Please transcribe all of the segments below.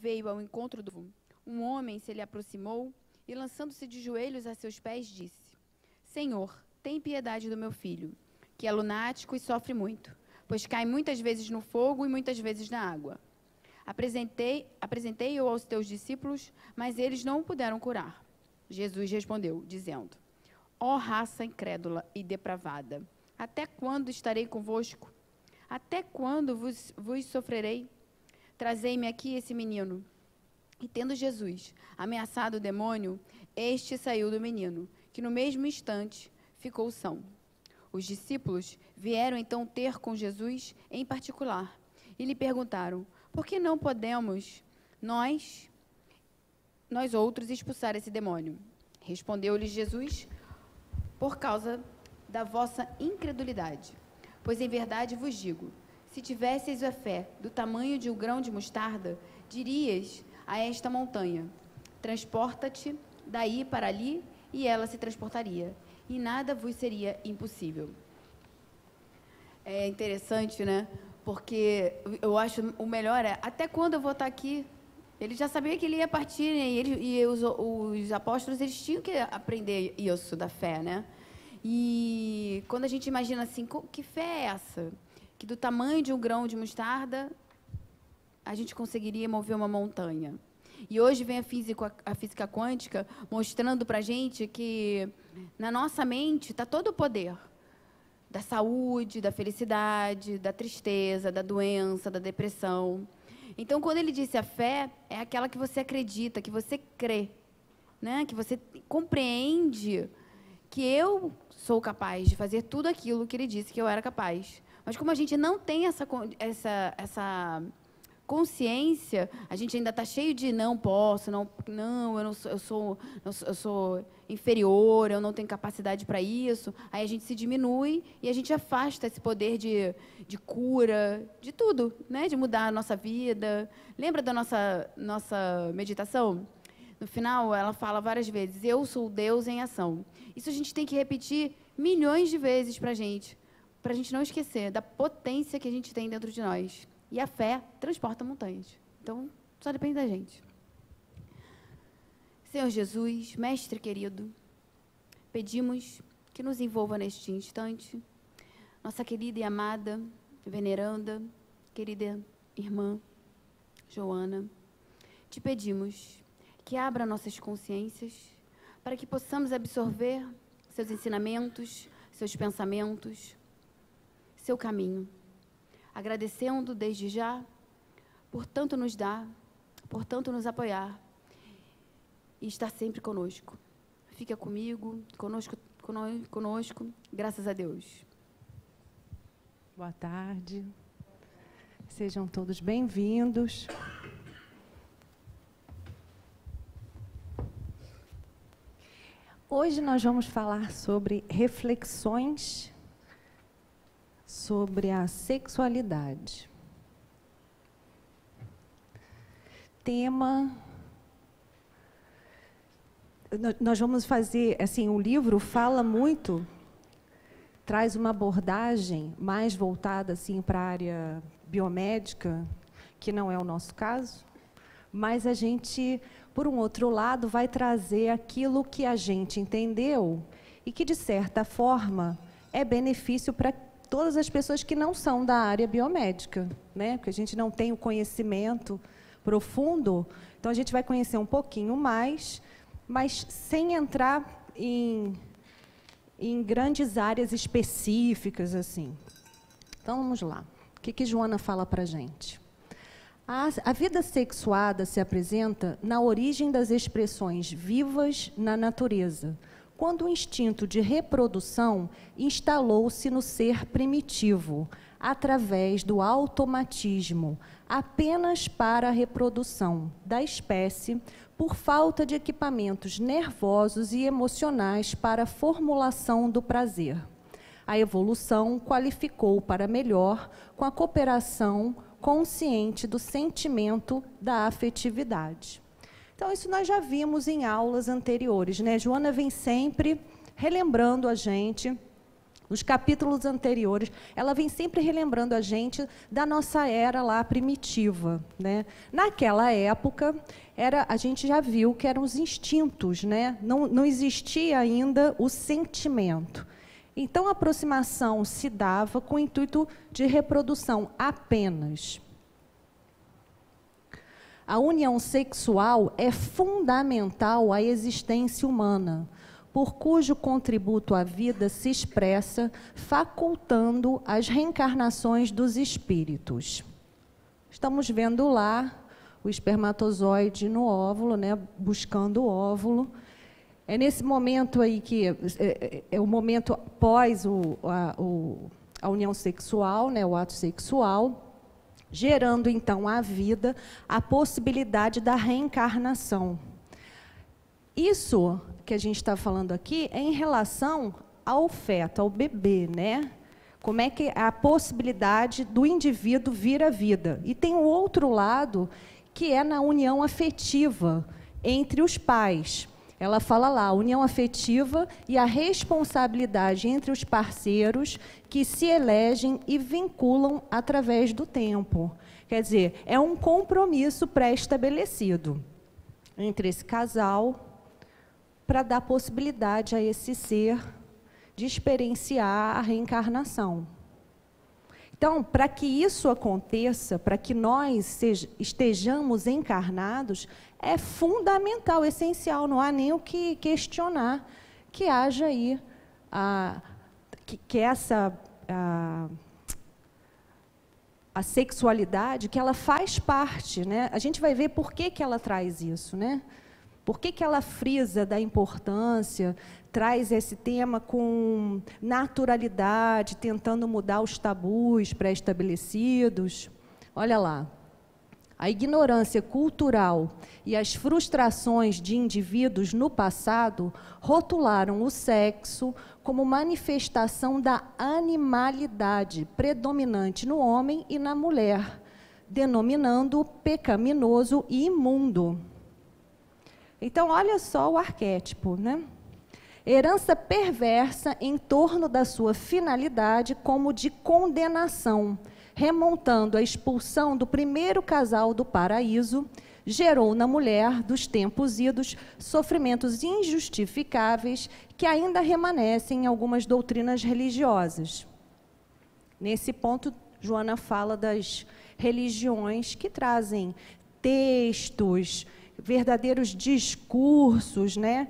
veio ao encontro do... Um homem se lhe aproximou e, lançando-se de joelhos a seus pés, disse: Senhor, tem piedade do meu filho, que é lunático e sofre muito, pois cai muitas vezes no fogo e muitas vezes na água. Apresentei-o aos teus discípulos, mas eles não o puderam curar. Jesus respondeu, dizendo: Ó raça incrédula e depravada, até quando estarei convosco? Até quando vos sofrerei? Trazei-me aqui esse menino. E tendo Jesus ameaçado o demônio, este saiu do menino, que no mesmo instante ficou são. Os discípulos vieram então ter com Jesus em particular e lhe perguntaram: por que não podemos nós outros expulsar esse demônio? Respondeu-lhes Jesus: por causa da vossa incredulidade. Pois em verdade vos digo, se tivesseis a fé do tamanho de um grão de mostarda, dirias a esta montanha: transporta-te daí para ali, e ela se transportaria, e nada vos seria impossível. É interessante, né? Porque eu acho o melhor é, até quando eu vou estar aqui? Ele já sabia que ele ia partir, né? E os apóstolos, eles tinham que aprender isso da fé, né? E quando a gente imagina assim, que fé é essa? Que do tamanho de um grão de mostarda, a gente conseguiria mover uma montanha. E hoje vem a física quântica mostrando para a gente que na nossa mente está todo o poder da saúde, da felicidade, da tristeza, da doença, da depressão. Então, quando ele disse a fé, é aquela que você acredita, que você crê, né? Que você compreende que eu sou capaz de fazer tudo aquilo que ele disse que eu era capaz. Mas como a gente não tem essa consciência, a gente ainda está cheio de não posso, eu sou inferior, eu não tenho capacidade para isso. Aí a gente se diminui e a gente afasta esse poder de cura, de tudo, né? De mudar a nossa vida. Lembra da nossa meditação? No final, ela fala várias vezes: eu sou Deus em ação. Isso a gente tem que repetir milhões de vezes para a gente não esquecer da potência que a gente tem dentro de nós. E a fé transporta montanhas. Então, só depende da gente. Senhor Jesus, Mestre querido, pedimos que nos envolva neste instante nossa querida e amada, veneranda, querida irmã Joana. Te pedimos que abra nossas consciências para que possamos absorver seus ensinamentos, seus pensamentos, seu caminho. Agradecendo desde já por tanto nos dar, por tanto nos apoiar e estar sempre conosco. Fica comigo, conosco, graças a Deus. Boa tarde. Sejam todos bem-vindos. Hoje nós vamos falar sobre reflexões sobre a sexualidade. Tema... Nós vamos fazer, assim, o livro fala muito, traz uma abordagem mais voltada, assim, para a área biomédica, que não é o nosso caso, mas a gente, por um outro lado, vai trazer aquilo que a gente entendeu e que, de certa forma, é benefício para todas as pessoas que não são da área biomédica, né? Porque a gente não tem o conhecimento profundo, então a gente vai conhecer um pouquinho mais, mas sem entrar em grandes áreas específicas, assim. Então, vamos lá. O que Joana fala para a gente? A vida sexuada se apresenta na origem das expressões vivas na natureza, quando o instinto de reprodução instalou-se no ser primitivo, através do automatismo, apenas para a reprodução da espécie, por falta de equipamentos nervosos e emocionais para a formulação do prazer. A evolução qualificou para melhor com a cooperação consciente do sentimento da afetividade. Então, isso nós já vimos em aulas anteriores, né? Joana vem sempre relembrando a gente Nos capítulos anteriores, ela vem sempre relembrando a gente da nossa era lá primitiva, né? Naquela época, a gente já viu que eram os instintos, né? Não existia ainda o sentimento. Então, a aproximação se dava com o intuito de reprodução apenas. A união sexual é fundamental à existência humana, por cujo contributo à vida se expressa, facultando as reencarnações dos espíritos. Estamos vendo lá o espermatozoide no óvulo, né, buscando o óvulo. É nesse momento aí que é o momento após a união sexual, né, o ato sexual, gerando então a vida, a possibilidade da reencarnação. Isso que a gente está falando aqui é em relação ao feto, ao bebê, né? Como é que é a possibilidade do indivíduo vir à vida. E tem o outro lado, que é na união afetiva entre os pais. Ela fala lá, a união afetiva e a responsabilidade entre os parceiros que se elegem e vinculam através do tempo. Quer dizer, é um compromisso pré-estabelecido entre esse casal, para dar possibilidade a esse ser de experienciar a reencarnação. Então, para que isso aconteça, para que nós estejamos encarnados, é fundamental, essencial, não há nem o que questionar, que haja aí, a sexualidade, que ela faz parte, né? A gente vai ver por que ela traz isso, né? Por que ela frisa da importância, traz esse tema com naturalidade, tentando mudar os tabus pré-estabelecidos? Olha lá, a ignorância cultural e as frustrações de indivíduos no passado rotularam o sexo como manifestação da animalidade predominante no homem e na mulher, denominando-o pecaminoso e imundo. Então, olha só o arquétipo, né? Herança perversa em torno da sua finalidade como de condenação, remontando a expulsão do primeiro casal do paraíso, gerou na mulher dos tempos idos sofrimentos injustificáveis que ainda remanescem em algumas doutrinas religiosas. Nesse ponto, Joana fala das religiões que trazem textos, verdadeiros discursos, né?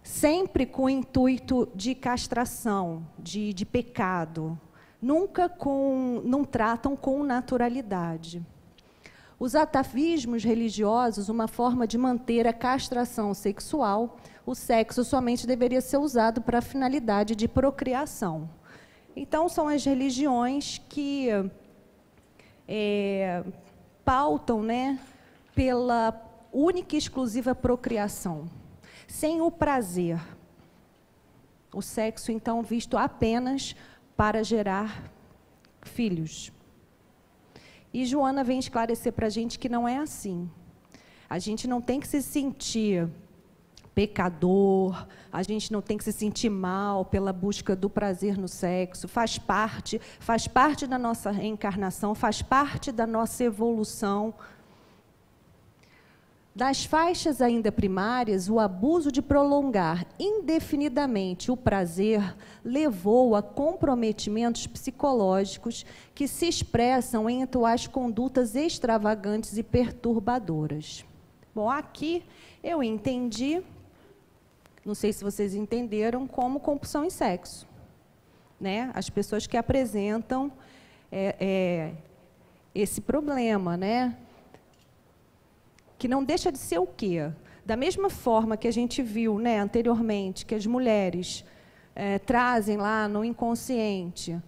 Sempre com o intuito de castração, de pecado. Não tratam com naturalidade. Os atavismos religiosos, uma forma de manter a castração sexual, o sexo somente deveria ser usado para a finalidade de procriação. Então, são as religiões que pautam, né, pela única e exclusiva procriação, sem o prazer. O sexo, então, visto apenas para gerar filhos. E Joana vem esclarecer para a gente que não é assim. A gente não tem que se sentir pecador, a gente não tem que se sentir mal pela busca do prazer no sexo, faz parte da nossa reencarnação, faz parte da nossa evolução. Das faixas ainda primárias, o abuso de prolongar indefinidamente o prazer levou a comprometimentos psicológicos que se expressam em atuais condutas extravagantes e perturbadoras. Bom, aqui eu entendi, não sei se vocês entenderam, como compulsão em sexo, né? As pessoas que apresentam esse problema, né? Que não deixa de ser o quê? Da mesma forma que a gente viu, né, anteriormente, que as mulheres trazem lá no inconsciente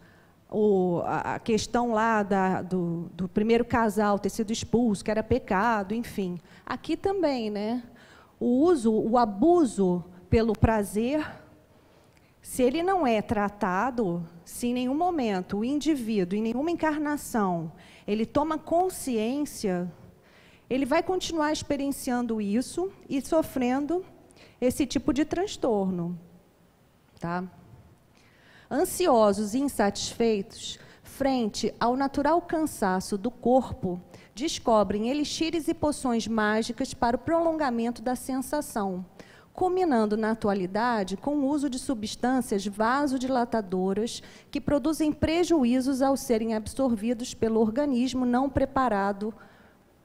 a questão lá do primeiro casal ter sido expulso, que era pecado, enfim. Aqui também, né? O abuso pelo prazer, se ele não é tratado, se em nenhum momento o indivíduo, em nenhuma encarnação, ele toma consciência, ele vai continuar experienciando isso e sofrendo esse tipo de transtorno. Tá? Ansiosos e insatisfeitos, frente ao natural cansaço do corpo, descobrem elixires e poções mágicas para o prolongamento da sensação, culminando na atualidade com o uso de substâncias vasodilatadoras que produzem prejuízos ao serem absorvidos pelo organismo não preparado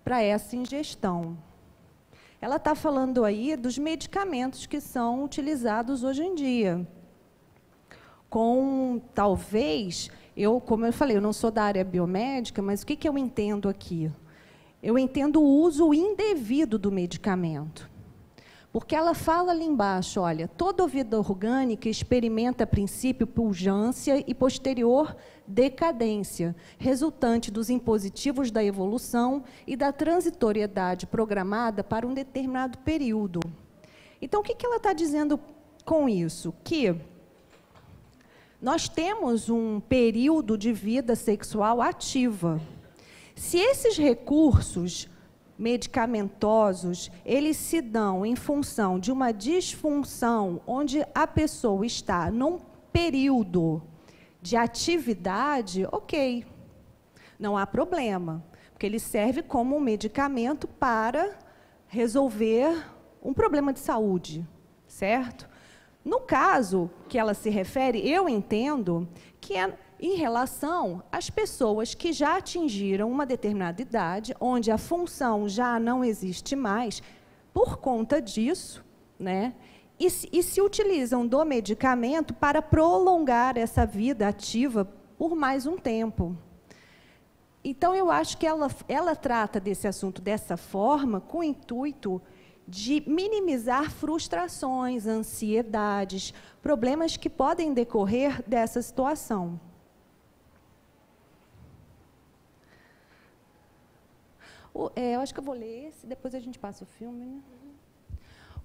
para essa ingestão. Ela está falando aí dos medicamentos que são utilizados hoje em dia. Com, talvez, como eu falei, eu não sou da área biomédica, mas o que eu entendo aqui? Eu entendo o uso indevido do medicamento. Porque ela fala ali embaixo, olha, toda vida orgânica experimenta a princípio pujança e posterior decadência, resultante dos impositivos da evolução e da transitoriedade programada para um determinado período. Então, o que ela está dizendo com isso? Que nós temos um período de vida sexual ativa. Se esses recursos medicamentosos, eles se dão em função de uma disfunção onde a pessoa está num período de atividade, ok, não há problema, porque ele serve como um medicamento para resolver um problema de saúde, certo? No caso que ela se refere, eu entendo que é em relação às pessoas que já atingiram uma determinada idade, onde a função já não existe mais, por conta disso, né? E se utilizam do medicamento para prolongar essa vida ativa por mais um tempo. Então, eu acho que ela trata desse assunto dessa forma, com o intuito de minimizar frustrações, ansiedades, problemas que podem decorrer dessa situação. Eu acho que eu vou ler esse, depois a gente passa o filme, né?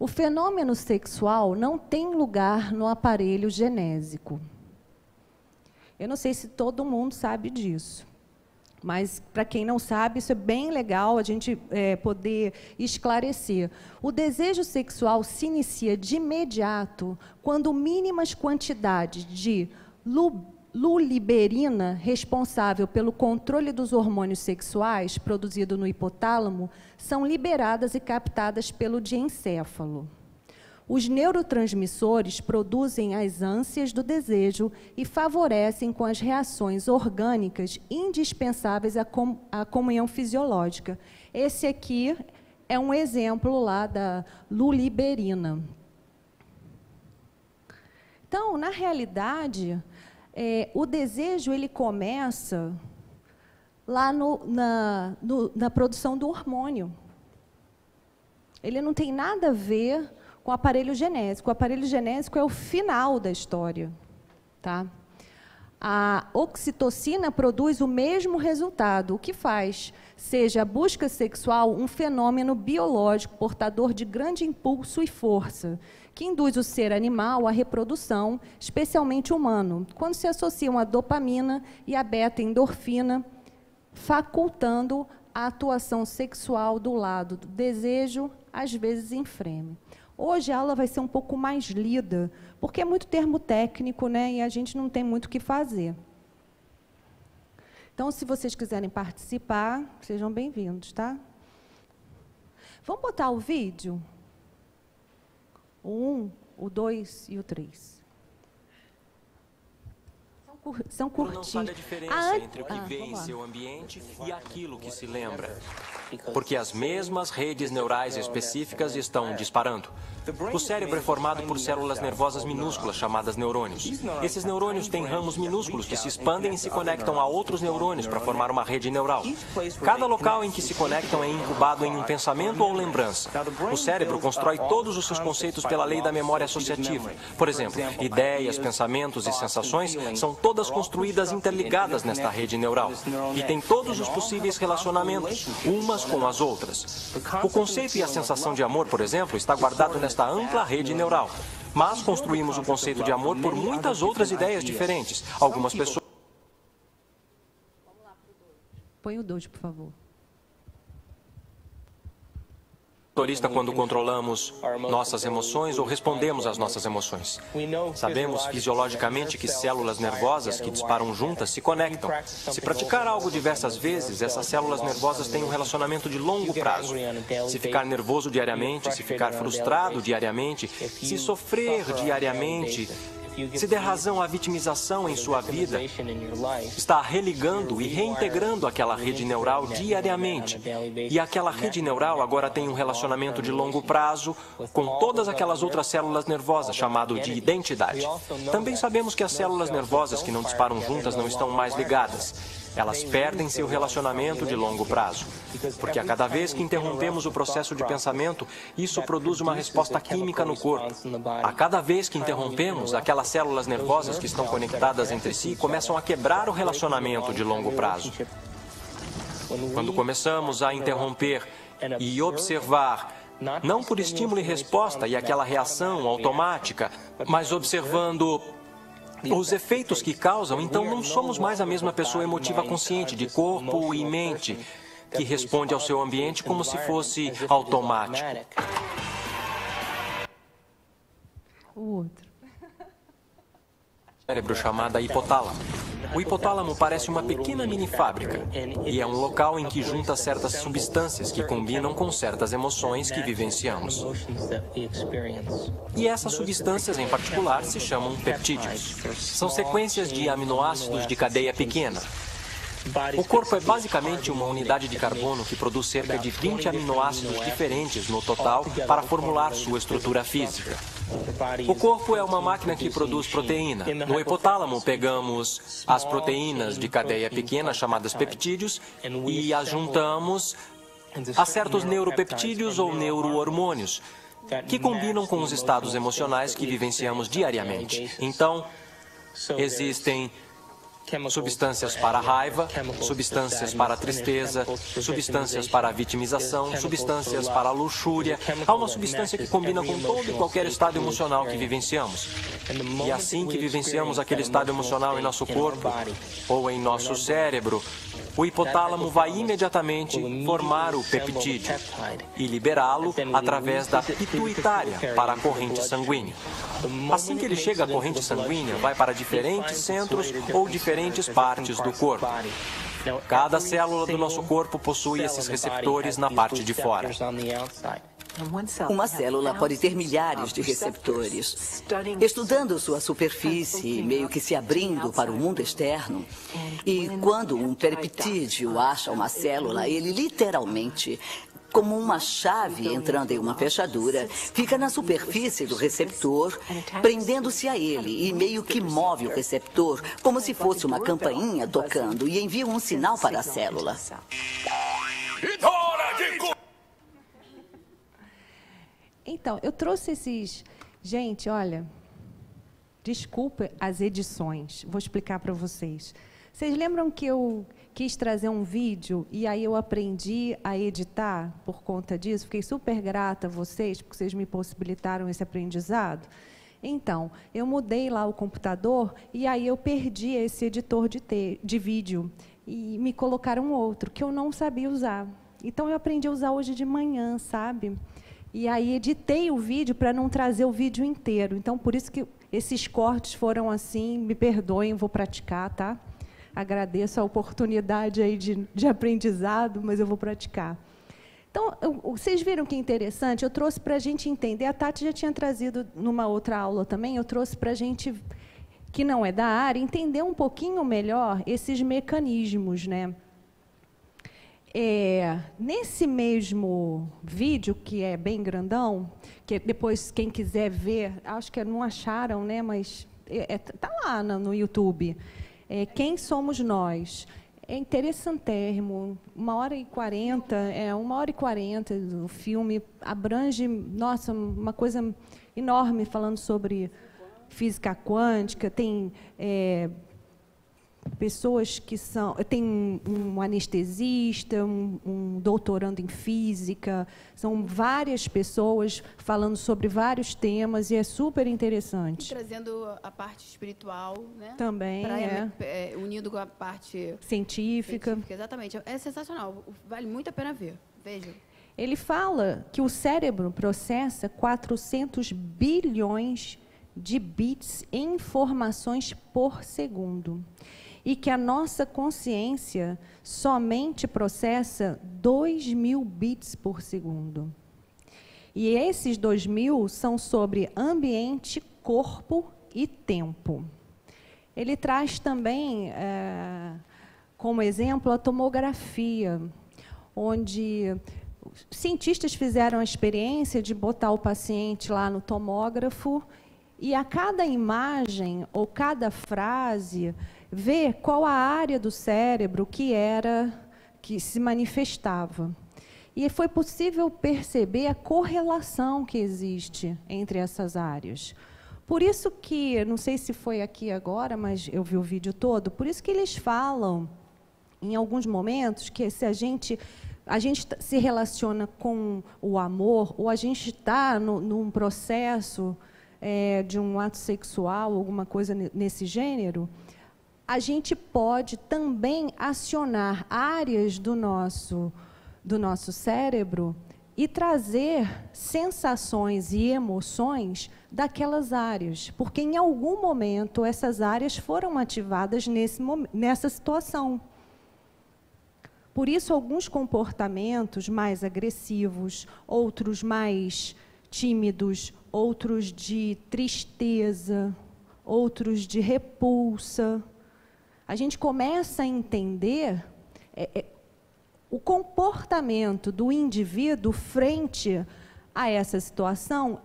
O fenômeno sexual não tem lugar no aparelho genésico. Eu não sei se todo mundo sabe disso, mas, para quem não sabe, isso é bem legal a gente poder esclarecer. O desejo sexual se inicia de imediato quando mínimas quantidades de luliberina, responsável pelo controle dos hormônios sexuais, produzido no hipotálamo, são liberadas e captadas pelo diencéfalo. Os neurotransmissores produzem as ânsias do desejo e favorecem com as reações orgânicas indispensáveis à comunhão fisiológica. Esse aqui é um exemplo lá da luliberina. Então, na realidade, o desejo ele começa lá na produção do hormônio. Ele não tem nada a ver com o aparelho genésico. O aparelho genésico é o final da história. Tá? A oxitocina produz o mesmo resultado, o que faz seja a busca sexual um fenômeno biológico portador de grande impulso e força, que induz o ser animal à reprodução, especialmente humano, quando se associam a dopamina e a beta-endorfina, facultando a atuação sexual do lado do desejo, às vezes infreme. Hoje a aula vai ser um pouco mais lida, porque é muito termo técnico, né, e a gente não tem muito o que fazer. Então, se vocês quiserem participar, sejam bem-vindos, tá? Vamos botar o vídeo? O 1, o 2 e o 3. São curtinhos. Não sabe a diferença entre o que vê em seu ambiente e aquilo que se lembra. Porque as mesmas redes neurais específicas estão disparando. O cérebro é formado por células nervosas minúsculas chamadas neurônios. Esses neurônios têm ramos minúsculos que se expandem e se conectam a outros neurônios para formar uma rede neural. Cada local em que se conectam é incubado em um pensamento ou lembrança. O cérebro constrói todos os seus conceitos pela lei da memória associativa. Por exemplo, ideias, pensamentos e sensações são todas construídas interligadas nesta rede neural. E têm todos os possíveis relacionamentos, umas com as outras. O conceito e a sensação de amor, por exemplo, está guardado nesta ampla rede neural. Mas construímos o conceito de amor por muitas outras ideias diferentes. Algumas pessoas... Põe o 2, por favor. motorista quando controlamos nossas emoções ou respondemos às nossas emoções. Sabemos fisiologicamente que células nervosas que disparam juntas se conectam. Se praticar algo diversas vezes, essas células nervosas têm um relacionamento de longo prazo. Se ficar nervoso diariamente, se ficar frustrado diariamente, se sofrer diariamente, se der razão à vitimização em sua vida, está religando e reintegrando aquela rede neural diariamente. E aquela rede neural agora tem um relacionamento de longo prazo com todas aquelas outras células nervosas, chamado de identidade. Também sabemos que as células nervosas que não disparam juntas não estão mais ligadas. Elas perdem seu relacionamento de longo prazo. Porque a cada vez que interrompemos o processo de pensamento, isso produz uma resposta química no corpo. A cada vez que interrompemos, aquelas células nervosas que estão conectadas entre si começam a quebrar o relacionamento de longo prazo. Quando começamos a interromper e observar, não por estímulo e resposta e aquela reação automática, mas observando os efeitos que causam, então não somos mais a mesma pessoa emotiva consciente de corpo e mente que responde ao seu ambiente como se fosse automático. O outro. Cérebro chamada hipotálamo. O hipotálamo parece uma pequena mini fábrica e é um local em que junta certas substâncias que combinam com certas emoções que vivenciamos. E essas substâncias, em particular, se chamam peptídeos. São sequências de aminoácidos de cadeia pequena. O corpo é basicamente uma unidade de carbono que produz cerca de 20 aminoácidos diferentes no total para formular sua estrutura física. O corpo é uma máquina que produz proteína. No hipotálamo, pegamos as proteínas de cadeia pequena, chamadas peptídeos, e as juntamos a certos neuropeptídeos ou neurohormônios, que combinam com os estados emocionais que vivenciamos diariamente. Então, existem substâncias para a raiva, substâncias para a tristeza, substâncias para a vitimização, substâncias para a luxúria. Há uma substância que combina com todo e qualquer estado emocional que vivenciamos. E assim que vivenciamos aquele estado emocional em nosso corpo ou em nosso cérebro, o hipotálamo vai imediatamente formar o peptídeo e liberá-lo através da pituitária para a corrente sanguínea. Assim que ele chega à corrente sanguínea, vai para diferentes centros ou diferentes partes do corpo. Cada célula do nosso corpo possui esses receptores na parte de fora. Uma célula pode ter milhares de receptores. Estudando sua superfície, meio que se abrindo para o mundo externo, e quando um peptídeo acha uma célula, ele literalmente, como uma chave entrando em uma fechadura, fica na superfície do receptor, prendendo-se a ele e meio que move o receptor, como se fosse uma campainha tocando, e envia um sinal para a célula. Então, eu trouxe esses... Gente, olha, desculpa as edições, vou explicar para vocês. Vocês lembram que eu quis trazer um vídeo e aí eu aprendi a editar por conta disso? Fiquei super grata a vocês, porque vocês me possibilitaram esse aprendizado. Então, eu mudei lá o computador e aí eu perdi esse editor de vídeo e me colocaram outro que eu não sabia usar. Então, eu aprendi a usar hoje de manhã, sabe? E aí editei o vídeo para não trazer o vídeo inteiro. Então, por isso que esses cortes foram assim, me perdoem, vou praticar, tá? Agradeço a oportunidade aí de aprendizado, mas eu vou praticar. Então, vocês viram que interessante? Eu trouxe para a gente entender, a Tati já tinha trazido numa outra aula também, eu trouxe para a gente, que não é da área, entender um pouquinho melhor esses mecanismos, né? Nesse mesmo vídeo, que é bem grandão, que depois, quem quiser ver, acho que não acharam, né? Mas está lá no YouTube. Quem somos nós? É interessantérrimo, 1h40, 1h40 o filme abrange, nossa, uma coisa enorme falando sobre física quântica, tem pessoas que são... Tem um anestesista, um doutorando em física, são várias pessoas falando sobre vários temas e é super interessante. E trazendo a parte espiritual, né? Também, unido com a parte científica. Exatamente. É sensacional. Vale muito a pena ver. Veja. ele fala que o cérebro processa 400 bilhões de bits em informações por segundo. E que a nossa consciência somente processa 2.000 bits por segundo. E esses 2.000 são sobre ambiente, corpo e tempo. Ele traz também, como exemplo, a tomografia, onde cientistas fizeram a experiência de botar o paciente lá no tomógrafo e a cada imagem ou cada frase ver qual a área do cérebro que se manifestava. E foi possível perceber a correlação que existe entre essas áreas. Por isso que, não sei se foi aqui agora, mas eu vi o vídeo todo, por isso que eles falam, em alguns momentos, que se a gente se relaciona com o amor, ou a gente está num processo de um ato sexual, alguma coisa nesse gênero, a gente pode também acionar áreas do nosso cérebro e trazer sensações e emoções daquelas áreas, porque em algum momento essas áreas foram ativadas nessa situação. Por isso, alguns comportamentos mais agressivos, outros mais tímidos, outros de tristeza, outros de repulsa. A gente começa a entender o comportamento do indivíduo frente a essa situação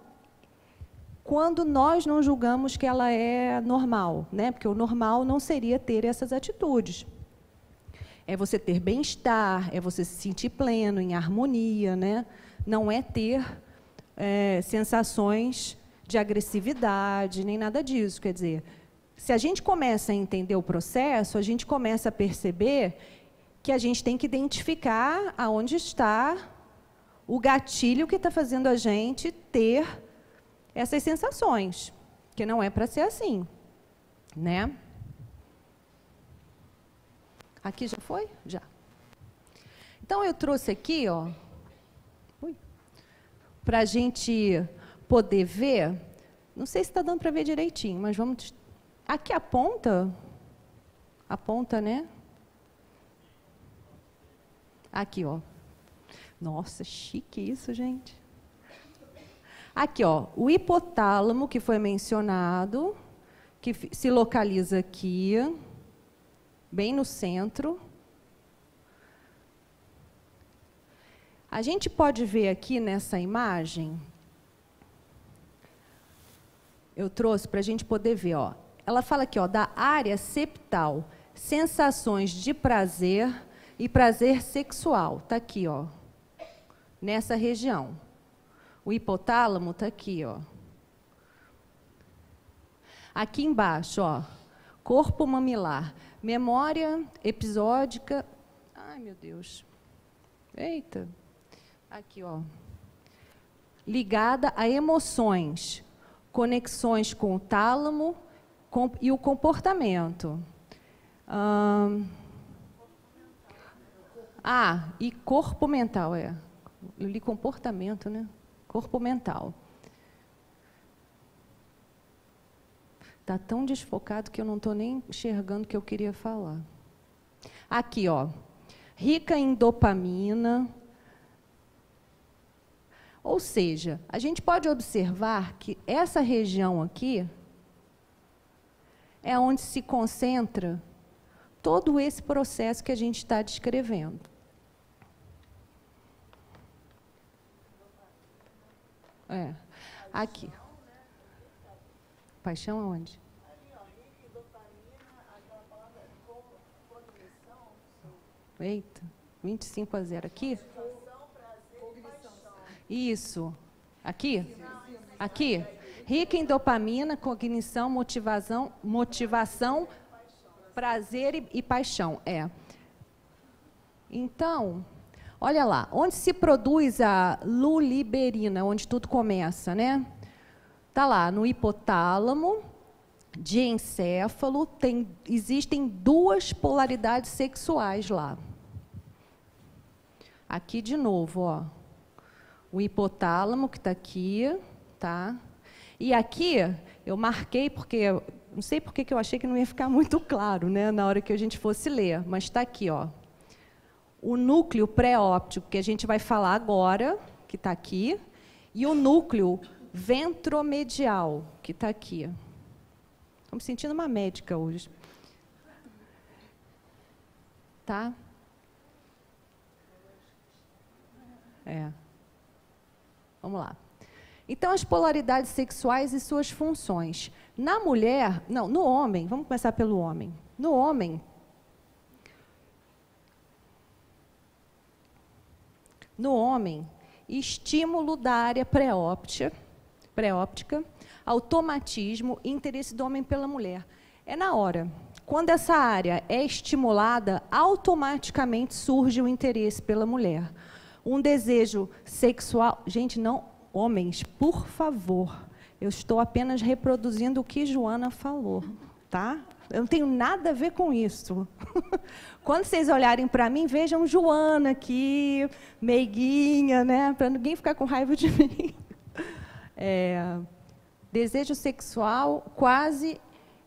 quando nós não julgamos que ela é normal, né? Porque o normal não seria ter essas atitudes. É você ter bem-estar, é você se sentir pleno, em harmonia, né? Não é ter sensações de agressividade, nem nada disso. Quer dizer, se a gente começa a entender o processo, a gente começa a perceber que a gente tem que identificar aonde está o gatilho que está fazendo a gente ter essas sensações, que não é para ser assim, né? Aqui já foi? Já. Então, eu trouxe aqui, ó, para a gente poder ver, não sei se está dando para ver direitinho, mas vamos... Aqui aponta, né? Aqui, ó. Nossa, chique isso, gente. Aqui, ó, o hipotálamo, que foi mencionado, que se localiza aqui, bem no centro. A gente pode ver aqui nessa imagem, eu trouxe para a gente poder ver, ó. Ela fala aqui, ó, da área septal, sensações de prazer e prazer sexual. Está aqui, ó, nessa região. O hipotálamo está aqui, ó. Aqui embaixo, ó, corpo mamilar, memória episódica. Ai, meu Deus. Eita. Aqui, ó. Ligada a emoções, conexões com o tálamo e o comportamento. E corpo mental, Eu li comportamento, né? Corpo mental. Está tão desfocado que eu não estou nem enxergando o que eu queria falar. Aqui, ó. Rica em dopamina. Ou seja, a gente pode observar que essa região aqui é onde se concentra todo esse processo que a gente está descrevendo. Aqui. Paixão aonde? Eita, 25-0 aqui? Isso. Aqui? Aqui. Rica em dopamina, cognição, motivação, prazer e paixão. Então, olha lá, onde se produz a luliberina, onde tudo começa, né? Está lá, no hipotálamo, diencéfalo, existem duas polaridades sexuais lá. Aqui de novo, ó. o hipotálamo, que está aqui, tá? E aqui eu marquei, porque não sei por que eu achei que não ia ficar muito claro, né, na hora que a gente fosse ler, mas está aqui, ó. O núcleo pré-óptico, que a gente vai falar agora, que está aqui, e o núcleo ventromedial, que está aqui. Estou me sentindo uma médica hoje. Tá? Vamos lá. Então, as polaridades sexuais e suas funções. Na mulher, não, no homem, vamos começar pelo homem. No homem, estímulo da área pré-óptica, automatismo e interesse do homem pela mulher. É na hora. Quando essa área é estimulada, automaticamente surge o interesse pela mulher. Um desejo sexual... Gente, não... Homens, por favor, eu estou apenas reproduzindo o que Joana falou, tá? Eu não tenho nada a ver com isso. Quando vocês olharem para mim, vejam Joana aqui, meiguinha, né? Para ninguém ficar com raiva de mim. Desejo sexual quase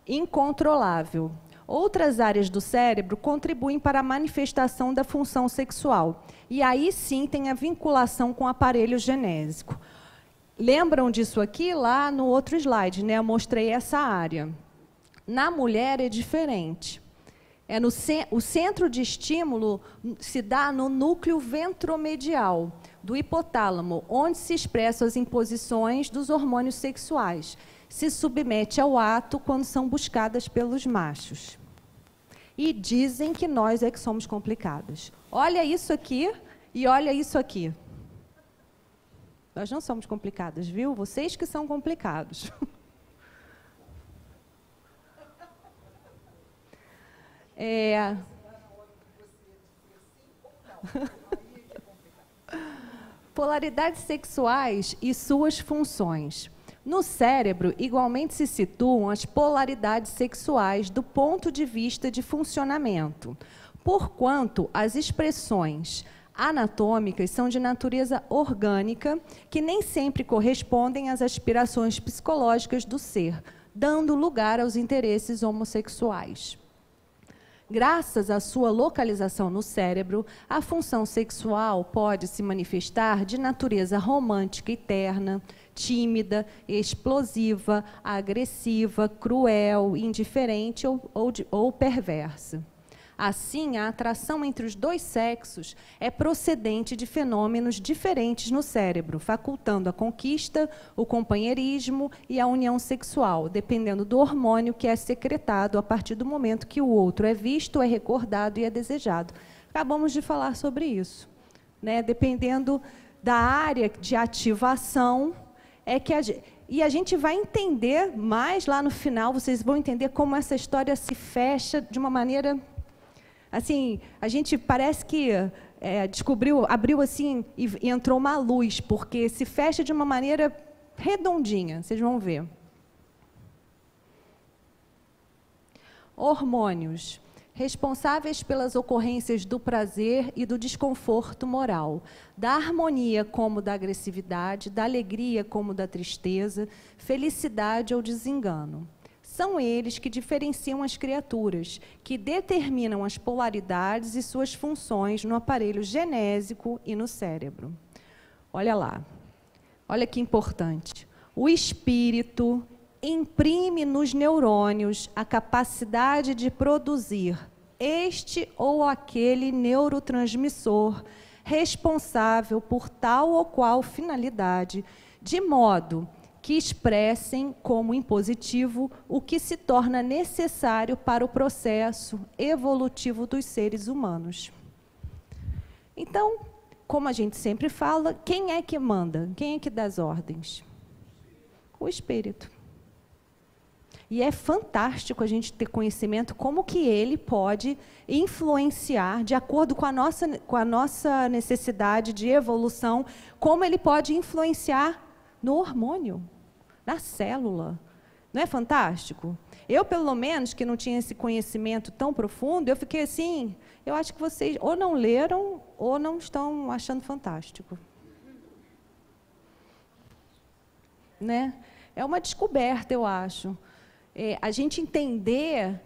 incontrolável. Outras áreas do cérebro contribuem para a manifestação da função sexual. E aí sim tem a vinculação com o aparelho genésico. Lembram disso aqui? Lá no outro slide, né? Eu mostrei essa área. Na mulher é diferente. O centro de estímulo se dá no núcleo ventromedial do hipotálamo, onde se expressam as imposições dos hormônios sexuais. Se submete ao ato quando são buscadas pelos machos. E dizem que nós é que somos complicadas. Olha isso aqui e olha isso aqui. Nós não somos complicadas, viu? Vocês que são complicados. Polaridades sexuais e suas funções. No cérebro, igualmente se situam as polaridades sexuais do ponto de vista de funcionamento, porquanto as expressões anatômicas são de natureza orgânica, que nem sempre correspondem às aspirações psicológicas do ser, dando lugar aos interesses homossexuais. Graças à sua localização no cérebro, a função sexual pode se manifestar de natureza romântica e terna, tímida, explosiva, agressiva, cruel, indiferente ou perversa. Assim, a atração entre os dois sexos é procedente de fenômenos diferentes no cérebro, facultando a conquista, o companheirismo e a união sexual, dependendo do hormônio que é secretado a partir do momento que o outro é visto, é recordado e é desejado. Acabamos de falar sobre isso, né? Dependendo da área de ativação, e a gente vai entender mais lá no final, vocês vão entender como essa história se fecha de uma maneira... Assim, a gente parece que abriu assim e entrou uma luz, porque se fecha de uma maneira redondinha, vocês vão ver. Hormônios, responsáveis pelas ocorrências do prazer e do desconforto moral, da harmonia como da agressividade, da alegria como da tristeza, felicidade ou desengano. São eles que diferenciam as criaturas, que determinam as polaridades e suas funções no aparelho genésico e no cérebro. Olha lá, olha que importante. O espírito imprime nos neurônios a capacidade de produzir este ou aquele neurotransmissor responsável por tal ou qual finalidade, de modo que expressem como impositivo o que se torna necessário para o processo evolutivo dos seres humanos. Então, como a gente sempre fala, quem é que manda? Quem é que dá as ordens? O espírito. E é fantástico a gente ter conhecimento como que ele pode influenciar, de acordo com a nossa necessidade de evolução, como ele pode influenciar no hormônio, na célula. Não é fantástico? Eu, pelo menos, que não tinha esse conhecimento tão profundo, eu fiquei assim, eu acho que vocês ou não leram ou não estão achando fantástico. né? É uma descoberta, eu acho. A gente entender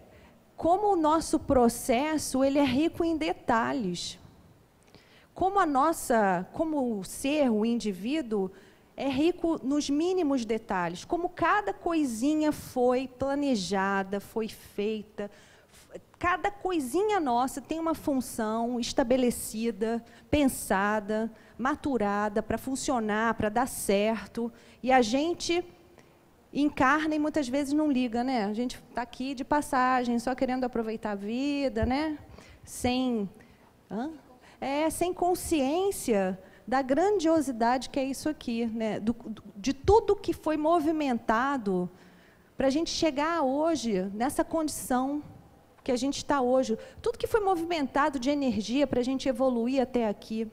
como o nosso processo ele é rico em detalhes. Como o ser, o indivíduo, é rico nos mínimos detalhes. Como cada coisinha foi planejada, foi feita. Cada coisinha nossa tem uma função estabelecida, pensada, maturada para funcionar, para dar certo. E a gente encarna e muitas vezes não liga, né? A gente está aqui de passagem, só querendo aproveitar a vida, né? Sem consciência da grandiosidade que é isso aqui, né? De tudo que foi movimentado para a gente chegar hoje nessa condição que a gente está hoje. Tudo que foi movimentado de energia para a gente evoluir até aqui.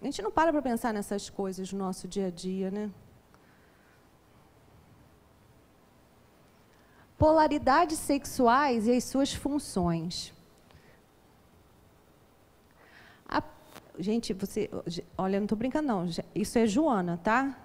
A gente não para pensar nessas coisas no nosso dia a dia, né? Polaridades sexuais e as suas funções. Gente, olha, eu não estou brincando, não. Isso é Joana, tá?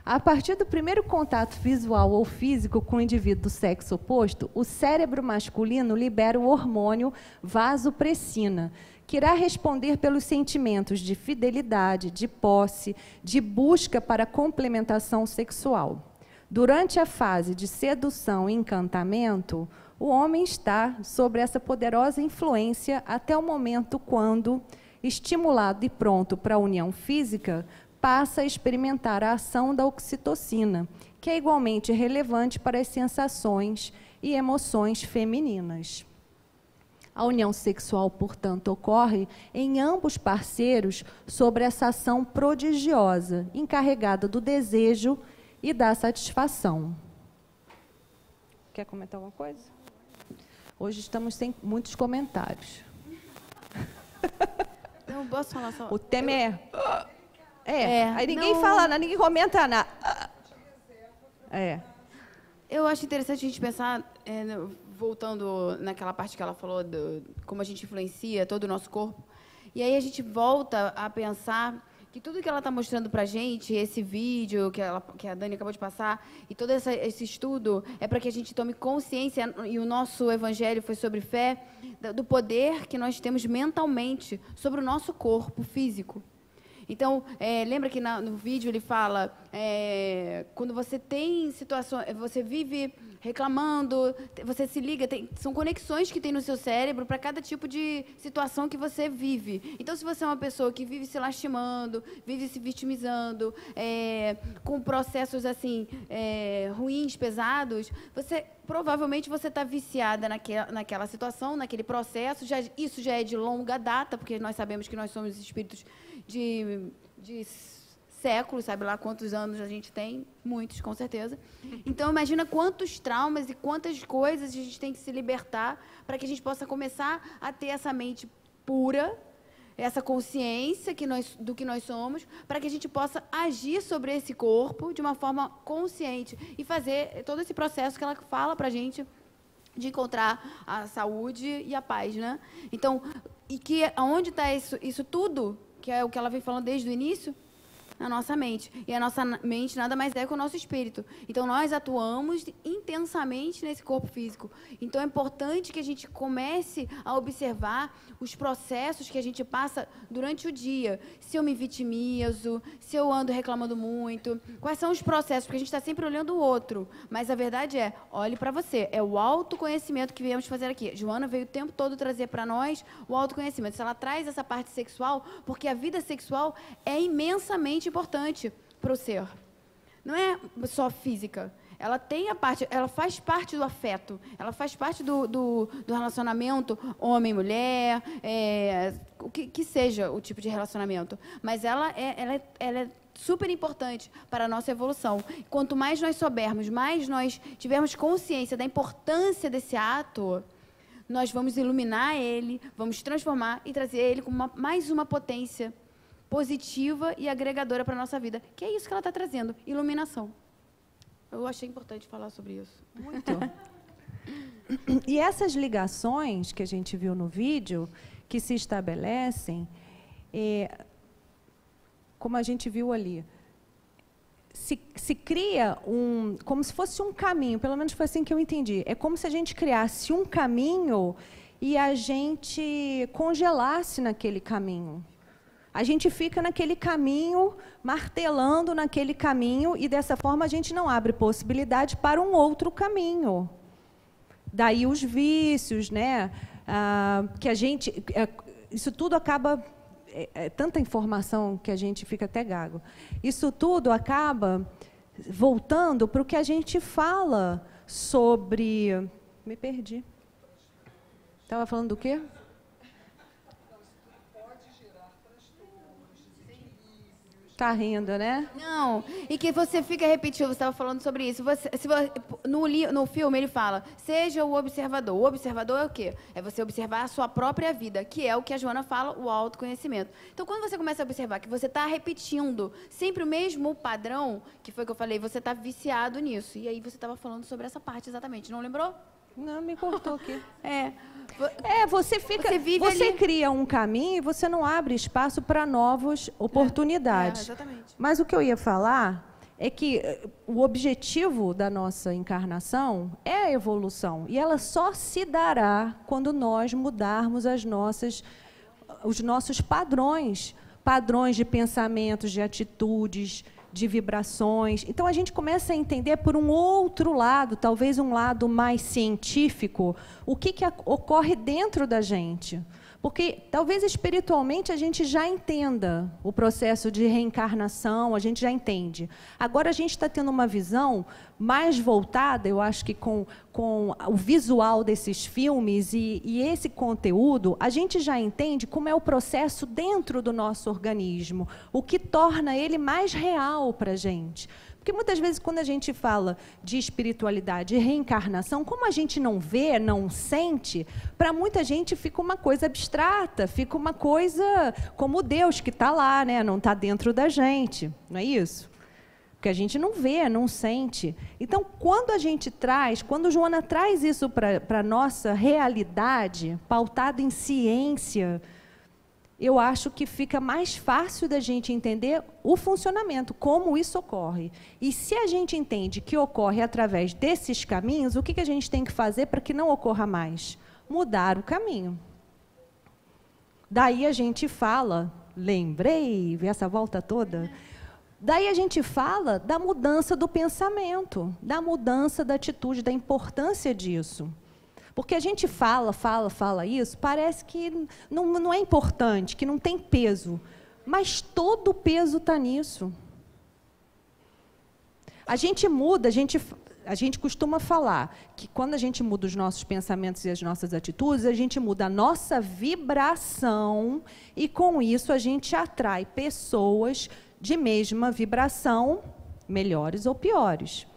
A partir do primeiro contato visual ou físico com o indivíduo do sexo oposto, o cérebro masculino libera o hormônio vasopressina, que irá responder pelos sentimentos de fidelidade, de posse, de busca para complementação sexual. Durante a fase de sedução e encantamento, o homem está sob essa poderosa influência até o momento quando, estimulado e pronto para a união física, passa a experimentar a ação da ocitocina, que é igualmente relevante para as sensações e emoções femininas. A união sexual, portanto, ocorre em ambos parceiros sobre essa ação prodigiosa, encarregada do desejo e da satisfação. Quer comentar alguma coisa? Hoje estamos sem muitos comentários. Não posso falar só. O tema aí ninguém fala nada, ninguém comenta nada. Eu acho interessante a gente pensar, voltando naquela parte que ela falou, como a gente influencia todo o nosso corpo. E aí a gente volta a pensar que tudo que ela está mostrando para a gente, esse vídeo que a Dani acabou de passar, e todo esse estudo, é para que a gente tome consciência, e o nosso evangelho foi sobre fé, do poder que nós temos mentalmente sobre o nosso corpo físico. Então, lembra que no vídeo ele fala, quando você tem situações, você vive reclamando, você se liga, são conexões que tem no seu cérebro para cada tipo de situação que você vive. Então, se você é uma pessoa que vive se lastimando, vive se vitimizando, com processos assim ruins, pesados, provavelmente você está viciada naquela situação, naquele processo. Isso já é de longa data, porque nós sabemos que nós somos espíritos de séculos, sabe lá quantos anos a gente tem? Muitos, com certeza. Então, imagina quantos traumas e quantas coisas a gente tem que se libertar para que a gente possa começar a ter essa mente pura, essa consciência do que nós somos, para que a gente possa agir sobre esse corpo de uma forma consciente e fazer todo esse processo que ela fala para a gente de encontrar a saúde e a paz, né? Então, onde está isso tudo, que é o que ela vem falando desde o início? Na nossa mente. E a nossa mente nada mais é que o nosso espírito. Então, nós atuamos intensamente nesse corpo físico. Então, é importante que a gente comece a observar os processos que a gente passa durante o dia. Se eu me vitimizo, se eu ando reclamando muito, quais são os processos? Porque a gente está sempre olhando o outro. Mas a verdade olhe para você. É o autoconhecimento que viemos fazer aqui. Joana veio o tempo todo trazer para nós o autoconhecimento. Se ela traz essa parte sexual, porque a vida sexual é imensamente importante para o ser. Não é só física. Ela faz parte do afeto, ela faz parte do relacionamento homem-mulher, o que seja o tipo de relacionamento. Mas ela é super importante para a nossa evolução. Quanto mais nós soubermos, mais nós tivermos consciência da importância desse ato, nós vamos iluminar ele, vamos transformar e trazer ele como mais uma potência positiva e agregadora para a nossa vida. Que é isso que ela está trazendo, iluminação. Eu achei importante falar sobre isso. Muito. E essas ligações que a gente viu no vídeo, que se estabelecem, como a gente viu ali, se cria como se fosse um caminho, pelo menos foi assim que eu entendi. É como se a gente criasse um caminho e a gente congelasse naquele caminho. A gente fica naquele caminho, martelando naquele caminho, e dessa forma a gente não abre possibilidade para um outro caminho. Daí os vícios, né? Que a gente... isso tudo acaba... tanta informação que a gente fica até gago. Isso tudo acaba voltando para o que a gente fala sobre... Me perdi. Estava falando do quê? Está rindo, né? Não, e que você fica repetindo, você estava falando sobre isso. No filme ele fala, seja o observador. O observador é o quê? É você observar a sua própria vida, que é o que a Joana fala, o autoconhecimento. Então, quando você começa a observar que você está repetindo sempre o mesmo padrão, que foi o que eu falei, você está viciado nisso. E aí você estava falando sobre essa parte exatamente, não lembrou? Não, me cortou aqui. Você cria um caminho e você não abre espaço para novas oportunidades. Exatamente. Mas o que eu ia falar é que o objetivo da nossa encarnação é a evolução. E ela só se dará quando nós mudarmos os nossos padrões de pensamentos, de atitudes, de vibrações. Então, a gente começa a entender por um outro lado, talvez um lado mais científico, o que ocorre dentro da gente. Porque, talvez espiritualmente, a gente já entenda o processo de reencarnação, a gente já entende. Agora, a gente está tendo uma visão mais voltada, eu acho que com o visual desses filmes e esse conteúdo, a gente já entende como é o processo dentro do nosso organismo, o que torna ele mais real para a gente. Porque muitas vezes, quando a gente fala de espiritualidade e reencarnação, como a gente não vê, não sente, para muita gente fica uma coisa abstrata, fica uma coisa como Deus que está lá, né? Não está dentro da gente, não é isso? Porque a gente não vê, não sente. Então, quando Joana traz isso para a nossa realidade, pautado em ciência, eu acho que fica mais fácil da gente entender o funcionamento, como isso ocorre. E se a gente entende que ocorre através desses caminhos, o que a gente tem que fazer para que não ocorra mais? Mudar o caminho. Daí a gente fala, lembrei, essa volta toda... Daí a gente fala da mudança do pensamento, da mudança da atitude, da importância disso. Porque a gente fala isso, parece que não é importante, que não tem peso. Mas todo o peso está nisso. A gente muda, a gente costuma falar que quando a gente muda os nossos pensamentos e as nossas atitudes, a gente muda a nossa vibração e, com isso, a gente atrai pessoas de mesma vibração, melhores ou piores.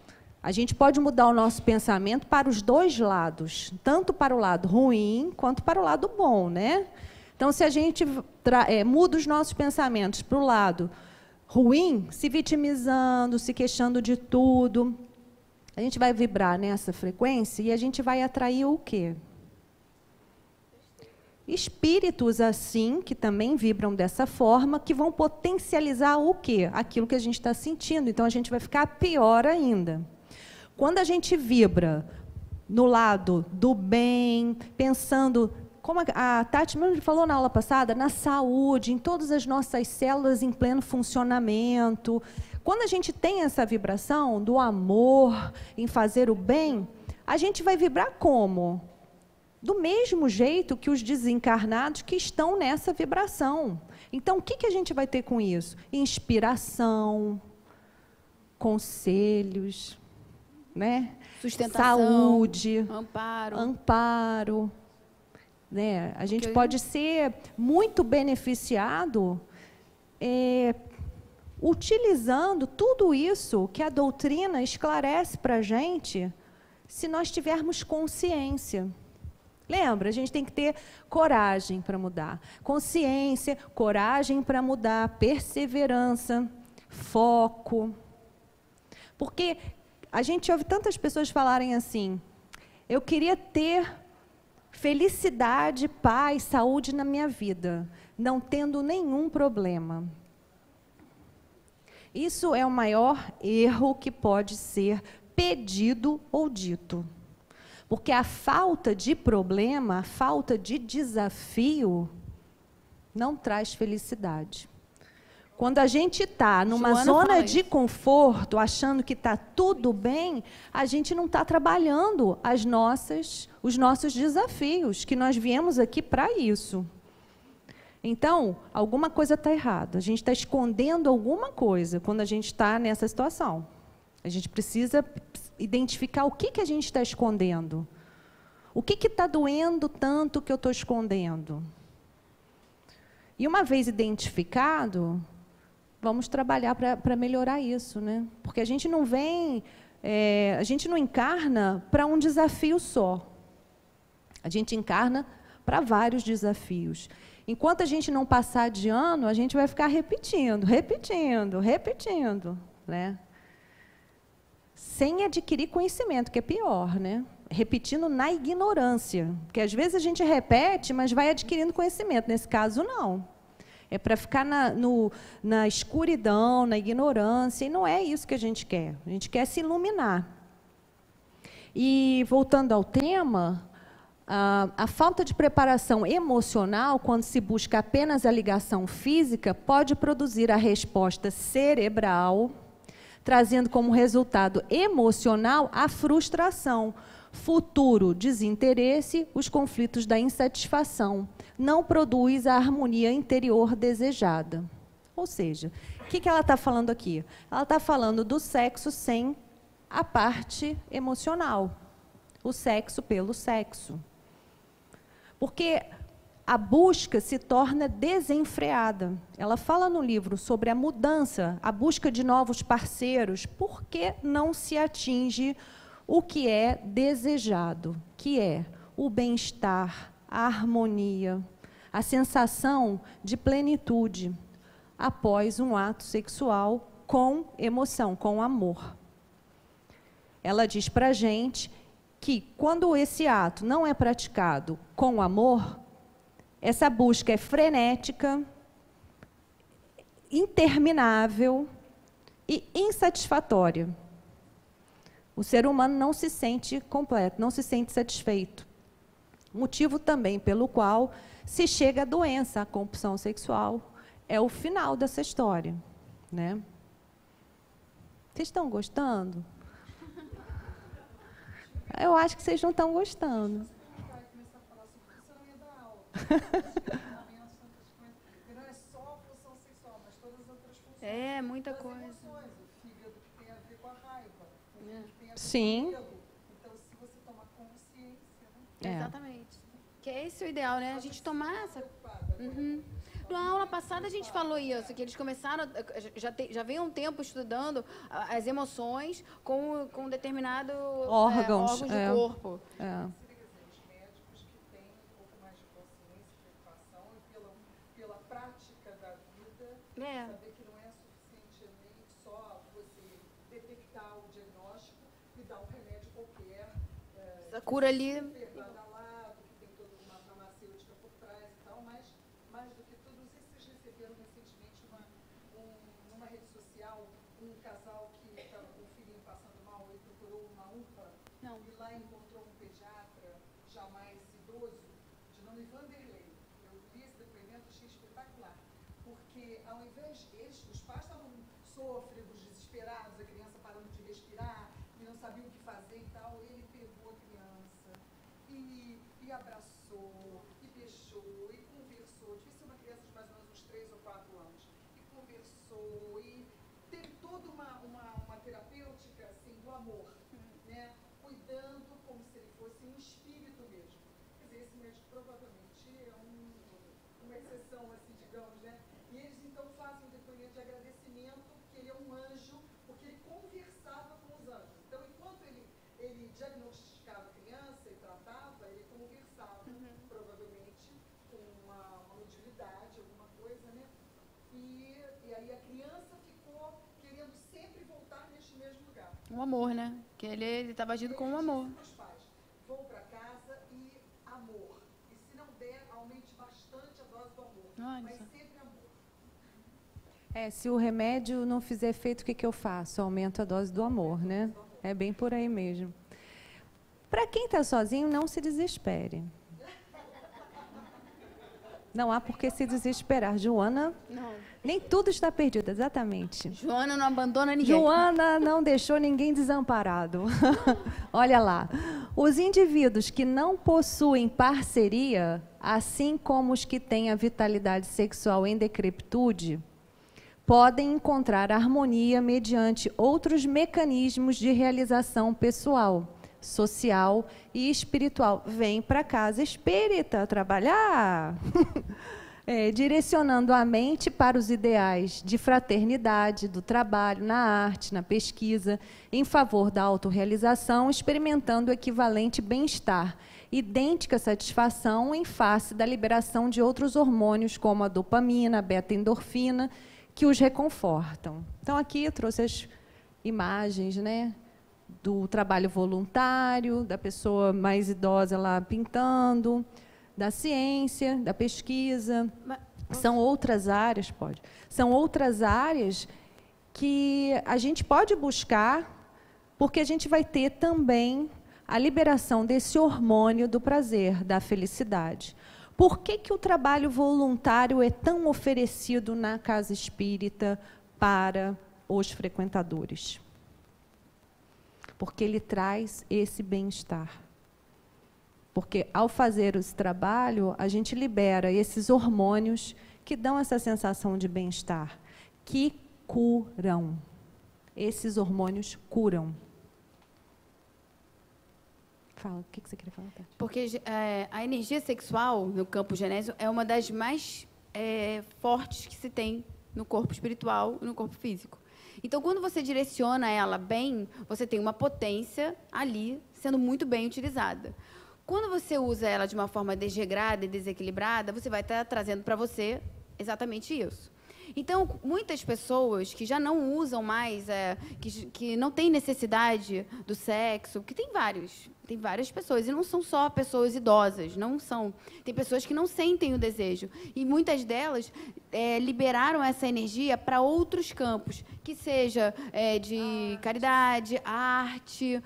A gente pode mudar o nosso pensamento para os dois lados, tanto para o lado ruim quanto para o lado bom, né? Então, se a gente muda os nossos pensamentos para o lado ruim, se vitimizando, se queixando de tudo, a gente vai vibrar nessa frequência e a gente vai atrair o quê? Espíritos assim, que também vibram dessa forma, que vão potencializar o quê? Aquilo que a gente está sentindo. Então, a gente vai ficar pior ainda. Quando a gente vibra no lado do bem, pensando, como a Tati mesmo falou na aula passada, na saúde, em todas as nossas células em pleno funcionamento. Quando a gente tem essa vibração do amor, em fazer o bem, a gente vai vibrar como? Do mesmo jeito que os desencarnados que estão nessa vibração. Então, o que a gente vai ter com isso? Inspiração, conselhos, né? Sustentação, saúde, amparo. Né? A gente pode ser muito beneficiado utilizando tudo isso que a doutrina esclarece para a gente, se nós tivermos consciência. Lembra, a gente tem que ter coragem para mudar. Consciência, coragem para mudar, perseverança, foco. Porque a gente ouve tantas pessoas falarem assim, eu queria ter felicidade, paz, saúde na minha vida, não tendo nenhum problema. Isso é o maior erro que pode ser pedido ou dito. Porque a falta de problema, a falta de desafio, não traz felicidade. Quando a gente está numa zona de conforto, achando que está tudo bem, a gente não está trabalhando os nossos desafios, que nós viemos aqui para isso. Então, alguma coisa está errada. A gente está escondendo alguma coisa quando a gente está nessa situação. A gente precisa identificar o que a gente está escondendo. O que está doendo tanto que eu estou escondendo? E uma vez identificado, vamos trabalhar para melhorar isso, né? Porque a gente não a gente não encarna para um desafio só. A gente encarna para vários desafios. Enquanto a gente não passar de ano, a gente vai ficar repetindo, né? Sem adquirir conhecimento, que é pior, né? Repetindo na ignorância. Porque às vezes a gente repete, mas vai adquirindo conhecimento. Nesse caso, não. É para ficar na escuridão, na ignorância, e não é isso que a gente quer. A gente quer se iluminar. E, voltando ao tema, a falta de preparação emocional, quando se busca apenas a ligação física, pode produzir a resposta cerebral, trazendo como resultado emocional a frustração, futuro desinteresse, os conflitos da insatisfação. Não produz a harmonia interior desejada. Ou seja, o que ela está falando aqui? Ela está falando do sexo sem a parte emocional. O sexo pelo sexo. Porque a busca se torna desenfreada. Ela fala no livro sobre a mudança, a busca de novos parceiros, porque não se atinge o que é desejado, que é o bem-estar, a harmonia, a sensação de plenitude após um ato sexual com emoção, com amor. Ela diz para a gente que, quando esse ato não é praticado com amor, essa busca é frenética, interminável e insatisfatória. O ser humano não se sente completo, não se sente satisfeito. Motivo também pelo qual se chega à doença, a compulsão sexual. É o final dessa história, né? Vocês estão gostando? Eu acho que vocês não estão gostando. É, muita coisa. Sim. Então, se você tomar consciência, né? Exatamente. Que é esse o ideal, né? A gente tomar essa... Uhum. Na aula passada a gente falou isso, que eles começaram, já vem um tempo estudando as emoções com determinado órgãos do corpo. Os médicos que têm um pouco mais de consciência, preocupação e pela prática da vida, saber que não é suficientemente só você detectar o diagnóstico e dar um remédio qualquer. A cura ali... Ao invés deles, os pais estavam sôfregos, desesperados, a criança parando de respirar, e não sabia o que fazer e tal, ele pegou a criança e abraçou, e beijou, e conversou. Devia ser uma criança de mais ou menos uns 3 ou 4 anos. E conversou, e teve toda uma terapêutica, assim, do amor, né? Cuidando como se ele fosse um espírito mesmo. Quer dizer, esse médico provavelmente é uma exceção, assim, digamos, né? E eles, então, fazem um depoimento de agradecimento, que ele é um anjo, porque ele conversava com os anjos. Então, enquanto ele diagnosticava a criança e tratava, ele conversava, provavelmente, com uma mediunidade, alguma coisa, né? E aí a criança ficou querendo sempre voltar neste mesmo lugar. Um amor, né? Que ele estava agindo com um amor. Os pais vão para casa e amor. E se não der, aumente bastante a dose do amor. Olha mas só. sempre amor. Se o remédio não fizer efeito, o que eu faço? Aumento a dose do amor, né? É bem por aí mesmo. Para quem está sozinho, não se desespere. Não há por que se desesperar. Joana, não. Nem tudo está perdido, exatamente. Joana não abandona ninguém. Joana não deixou ninguém desamparado. Olha lá. Os indivíduos que não possuem parceria, assim como os que têm a vitalidade sexual em decrepitude, podem encontrar harmonia mediante outros mecanismos de realização pessoal, social e espiritual. Vem para a casa espírita trabalhar. Direcionando a mente para os ideais de fraternidade, do trabalho, na arte, na pesquisa, em favor da autorrealização, experimentando o equivalente bem-estar, idêntica satisfação em face da liberação de outros hormônios, como a dopamina, a beta-endorfina, que os reconfortam. Então, aqui eu trouxe as imagens, né, do trabalho voluntário, da pessoa mais idosa lá pintando, da ciência, da pesquisa. São outras áreas, são outras áreas que a gente pode buscar, porque a gente vai ter também a liberação desse hormônio do prazer, da felicidade. Por que o trabalho voluntário é tão oferecido na casa espírita para os frequentadores? Porque ele traz esse bem-estar. Porque, ao fazer esse trabalho, a gente libera esses hormônios que dão essa sensação de bem-estar, que curam. Esses hormônios curam. Fala, o que você queria falar, Tati? Porque a energia sexual no campo genésio é uma das mais fortes que se tem no corpo espiritual e no corpo físico. Então, quando você direciona ela bem, você tem uma potência ali sendo muito bem utilizada. Quando você usa ela de uma forma desregrada e desequilibrada, você vai estar trazendo para você exatamente isso. Então, muitas pessoas que já não usam mais, que não têm necessidade do sexo, que tem várias pessoas, e não são só pessoas idosas, não são. Tem pessoas que não sentem o desejo. E muitas delas liberaram essa energia para outros campos, que seja de caridade, arte,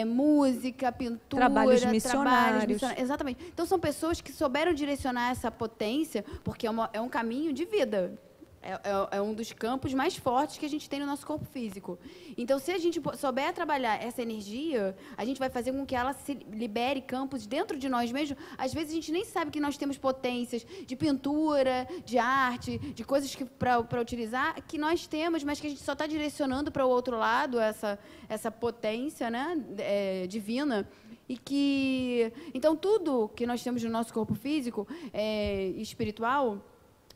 música, pintura, trabalhos missionários. Exatamente. Então, são pessoas que souberam direcionar essa potência, porque é um caminho de vida. É um dos campos mais fortes que a gente tem no nosso corpo físico. Então, se a gente souber trabalhar essa energia, a gente vai fazer com que ela se libere campos dentro de nós mesmos. Às vezes, a gente nem sabe que nós temos potências de pintura, de arte, de coisas para utilizar, que nós temos, mas que a gente só está direcionando para o outro lado, essa potência, né, divina. Então, tudo que nós temos no nosso corpo físico e espiritual,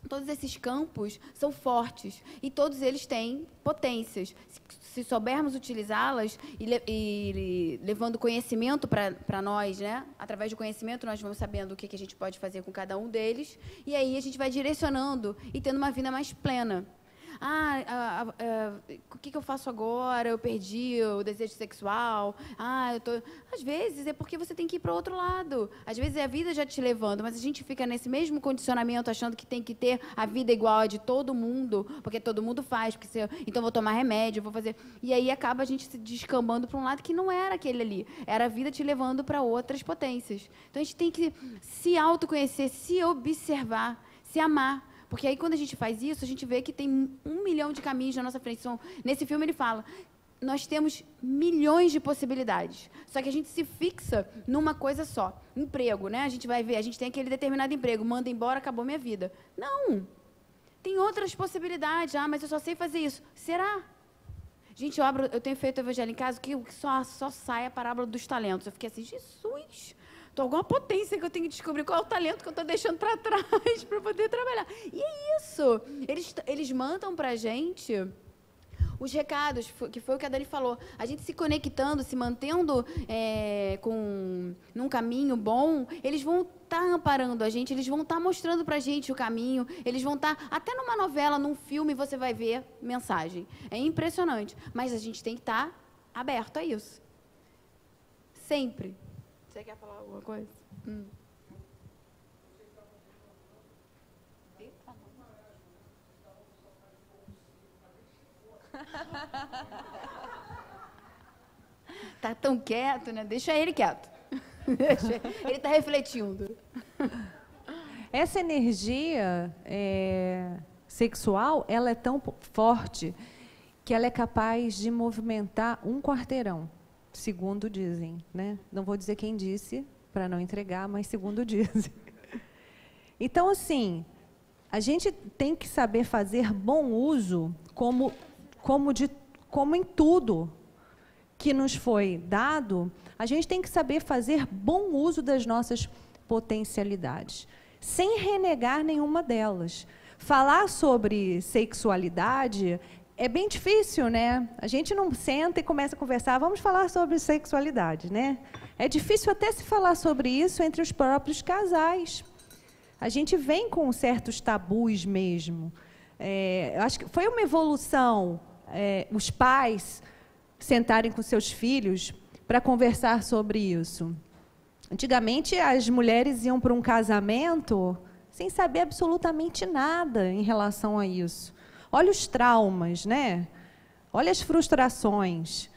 todos esses campos são fortes e todos eles têm potências. Se soubermos utilizá-las e levando conhecimento para nós, né? Através do conhecimento, nós vamos sabendo o que a gente pode fazer com cada um deles, e aí a gente vai direcionando e tendo uma vida mais plena. O que eu faço agora? Eu perdi o desejo sexual. Às vezes é porque você tem que ir para o outro lado. Às vezes é a vida já te levando, mas a gente fica nesse mesmo condicionamento, achando que tem que ter a vida igual a de todo mundo, porque todo mundo faz, então vou tomar remédio, vou fazer. E aí acaba a gente se descambando para um lado que não era aquele ali. Era a vida te levando para outras potências. Então a gente tem que se autoconhecer, se observar, se amar. Porque aí, quando a gente faz isso, a gente vê que tem 1 milhão de caminhos na nossa frente. Nesse filme, ele fala, nós temos milhões de possibilidades. Só que a gente se fixa numa coisa só. Emprego, né? A gente vai ver, a gente tem aquele determinado emprego, manda embora, acabou minha vida. Não! Tem outras possibilidades. Mas eu só sei fazer isso. Será? Gente, eu tenho feito o evangelho em casa que só sai a parábola dos talentos. Eu fiquei assim, Jesus... Estou alguma potência que eu tenho que descobrir qual é o talento que eu estou deixando para trás para poder trabalhar. E é isso. Eles mandam para a gente os recados, que foi o que a Dani falou. A gente se conectando, se mantendo num caminho bom, eles vão estar amparando a gente, eles vão estar mostrando para a gente o caminho, eles vão estar... Até numa novela, num filme, você vai ver mensagem. É impressionante. Mas a gente tem que estar aberto a isso. Sempre. Você quer falar alguma coisa? Tá tão quieto, né? Deixa ele quieto. Ele está refletindo. Essa energia sexual, ela é tão forte que ela é capaz de movimentar um quarteirão, segundo dizem, né? Não vou dizer quem disse, para não entregar, mas segundo dizem. Então, assim, a gente tem que saber fazer bom uso, como em tudo que nos foi dado, a gente tem que saber fazer bom uso das nossas potencialidades, sem renegar nenhuma delas. Falar sobre sexualidade é bem difícil, né? A gente não senta e começa a conversar, vamos falar sobre sexualidade, né? É difícil até se falar sobre isso entre os próprios casais. A gente vem com certos tabus mesmo. Eu acho que foi uma evolução, os pais sentarem com seus filhos para conversar sobre isso. Antigamente, as mulheres iam para um casamento sem saber absolutamente nada em relação a isso. Olha os traumas, né? Olha as frustrações.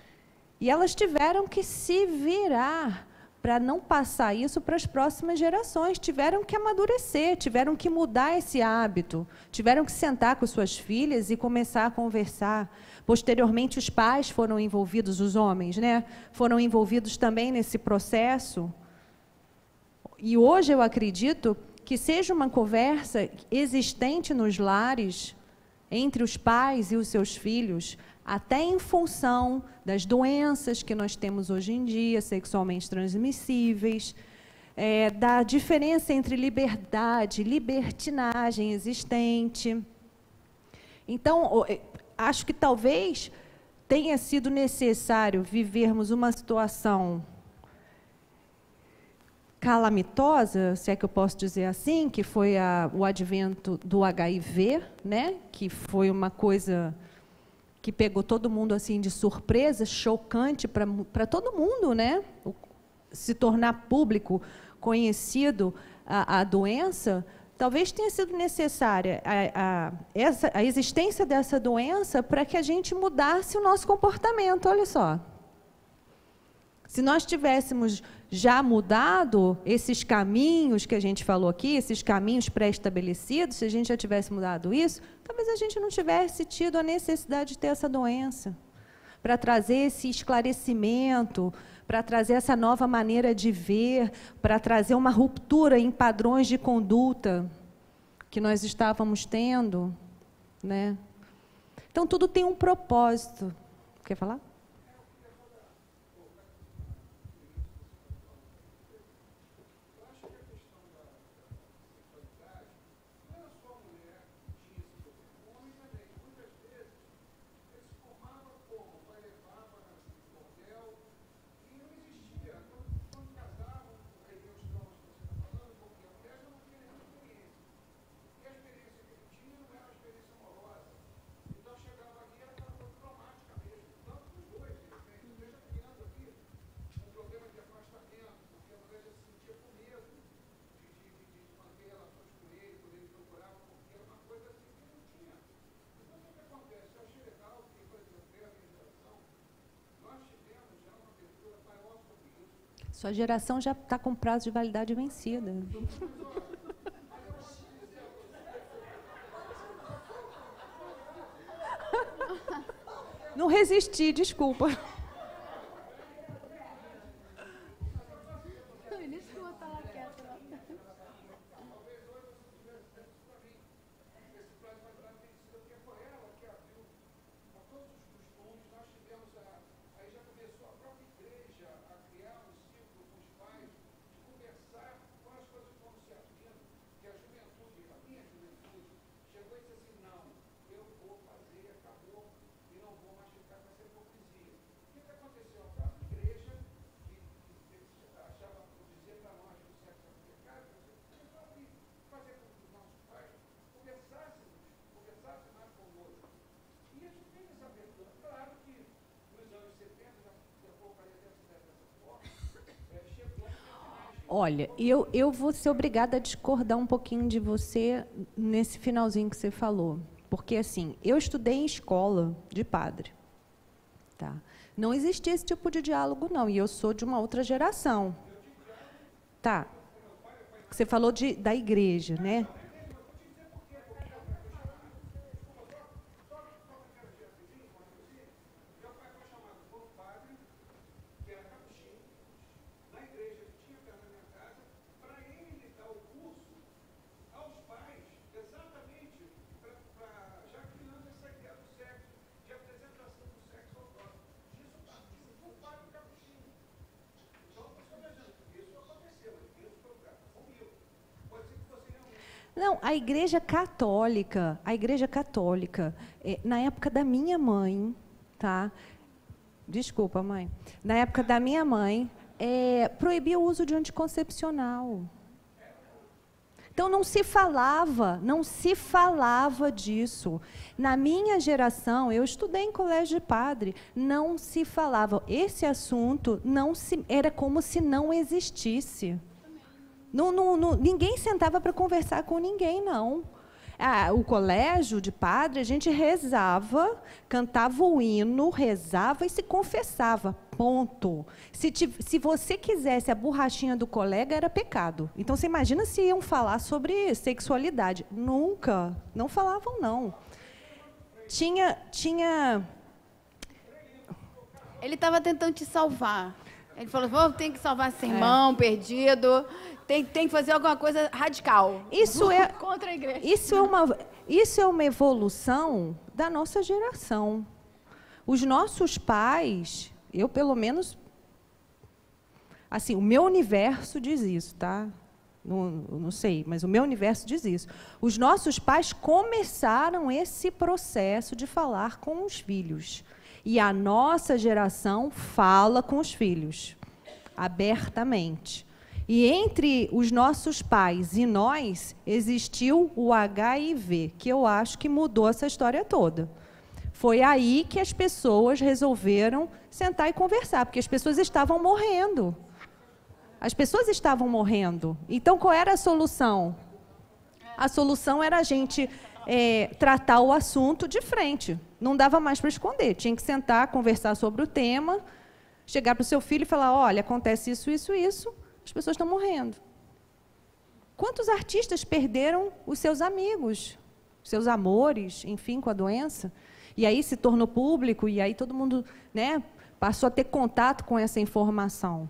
E elas tiveram que se virar para não passar isso para as próximas gerações. Tiveram que amadurecer, tiveram que mudar esse hábito, tiveram que sentar com suas filhas e começar a conversar. Posteriormente, os pais foram envolvidos, os homens, né? Foram envolvidos também nesse processo. E hoje eu acredito que seja uma conversa existente nos lares, entre os pais e os seus filhos, até em função das doenças que nós temos hoje em dia, sexualmente transmissíveis, da diferença entre liberdade e libertinagem existente. Então, acho que talvez tenha sido necessário vivermos uma situação calamitosa, se é que eu posso dizer assim, que foi o advento do HIV, né? Que foi uma coisa que pegou todo mundo assim de surpresa, chocante para todo mundo, né? Se tornar público, conhecido a doença, talvez tenha sido necessária a existência dessa doença para que a gente mudasse o nosso comportamento. Olha só. Se nós tivéssemos já mudado esses caminhos que a gente falou aqui, esses caminhos pré-estabelecidos, se a gente já tivesse mudado isso, talvez a gente não tivesse tido a necessidade de ter essa doença, para trazer esse esclarecimento, para trazer essa nova maneira de ver, para trazer uma ruptura em padrões de conduta que nós estávamos tendo, né? Então, tudo tem um propósito. Quer falar? Sua geração já está com prazo de validade vencida. Não resisti, desculpa. Olha, eu vou ser obrigada a discordar um pouquinho de você nesse finalzinho que você falou. porque assim, eu estudei em escola de padre, tá? Não existia esse tipo de diálogo, não, e eu sou de uma outra geração. Tá. Você falou da igreja, né? Não, a Igreja Católica, na época da minha mãe, tá? Desculpa, mãe. Na época da minha mãe, proibia o uso de anticoncepcional. Então não se falava disso. Na minha geração, eu estudei em colégio de padre, não se falava. Esse assunto era como se não existisse. Ninguém sentava para conversar com ninguém, não. O colégio de padre, a gente rezava, cantava o hino, rezava e se confessava, ponto. Se você quisesse a borrachinha do colega, era pecado. Então, você imagina se iam falar sobre sexualidade. Nunca, não falavam, não. Tinha... Ele estava tentando te salvar. Ele falou, tem que salvar esse irmão perdido... Tem que fazer alguma coisa radical. Isso é contra a igreja. Isso é uma evolução da nossa geração. Os nossos pais, eu pelo menos, assim, o meu universo diz isso, tá? Não sei, mas o meu universo diz isso. Os nossos pais começaram esse processo de falar com os filhos. E a nossa geração fala com os filhos, abertamente. E entre os nossos pais e nós, existiu o HIV, que eu acho que mudou essa história toda. Foi aí que as pessoas resolveram sentar e conversar, porque as pessoas estavam morrendo. As pessoas estavam morrendo. Então, qual era a solução? A solução era a gente tratar o assunto de frente. Não dava mais para esconder. Tinha que sentar, conversar sobre o tema, chegar para o seu filho e falar, olha, acontece isso, isso, isso. As pessoas estão morrendo. Quantos artistas perderam os seus amigos, seus amores, enfim, com a doença? E aí se tornou público, e aí todo mundo, né, passou a ter contato com essa informação.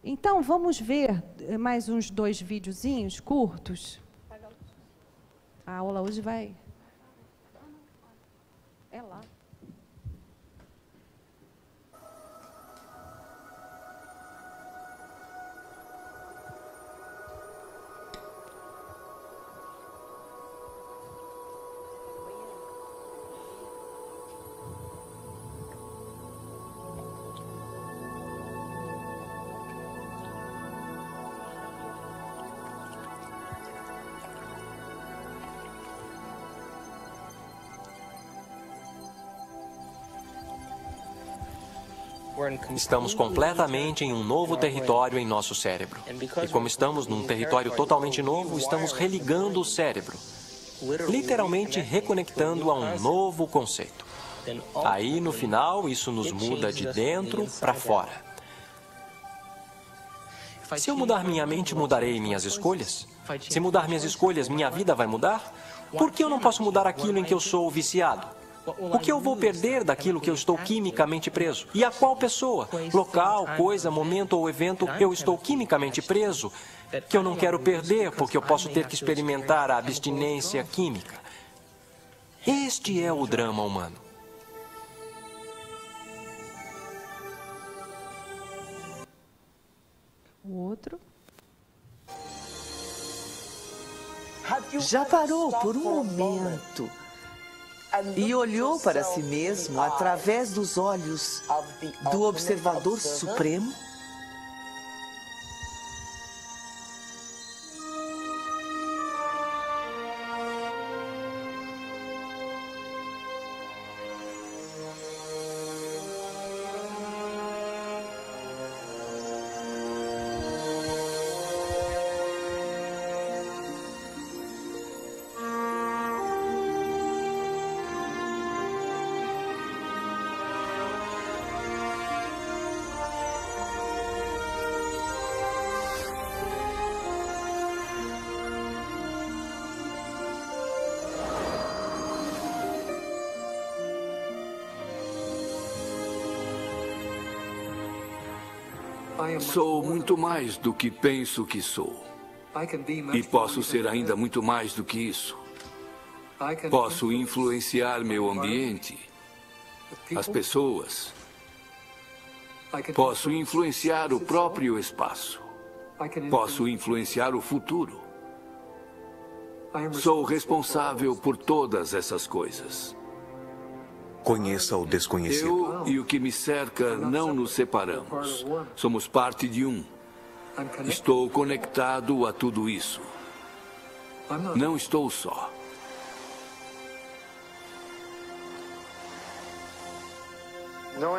Então, vamos ver mais uns 2 videozinhos curtos. A aula hoje vai... É lá. Estamos completamente em um novo território em nosso cérebro. E como estamos num território totalmente novo, estamos religando o cérebro, literalmente reconectando a um novo conceito. Aí, no final, isso nos muda de dentro para fora. Se eu mudar minha mente, mudarei minhas escolhas? Se mudar minhas escolhas, minha vida vai mudar? Por que eu não posso mudar aquilo em que eu sou viciado? O que eu vou perder daquilo que eu estou quimicamente preso? E a qual pessoa, local, coisa, momento ou evento eu estou quimicamente preso, que eu não quero perder porque eu posso ter que experimentar a abstinência química? Este é o drama humano. O outro. Já parou por um momento e olhou para si mesmo através dos olhos do observador supremo? Sou muito mais do que penso que sou. E posso ser ainda muito mais do que isso. Posso influenciar meu ambiente, as pessoas. Posso influenciar o próprio espaço. Posso influenciar o futuro. Sou responsável por todas essas coisas. Conheça o desconhecido. Eu e o que me cerca não nos separamos. Somos parte de um. Estou conectado a tudo isso. Não estou só.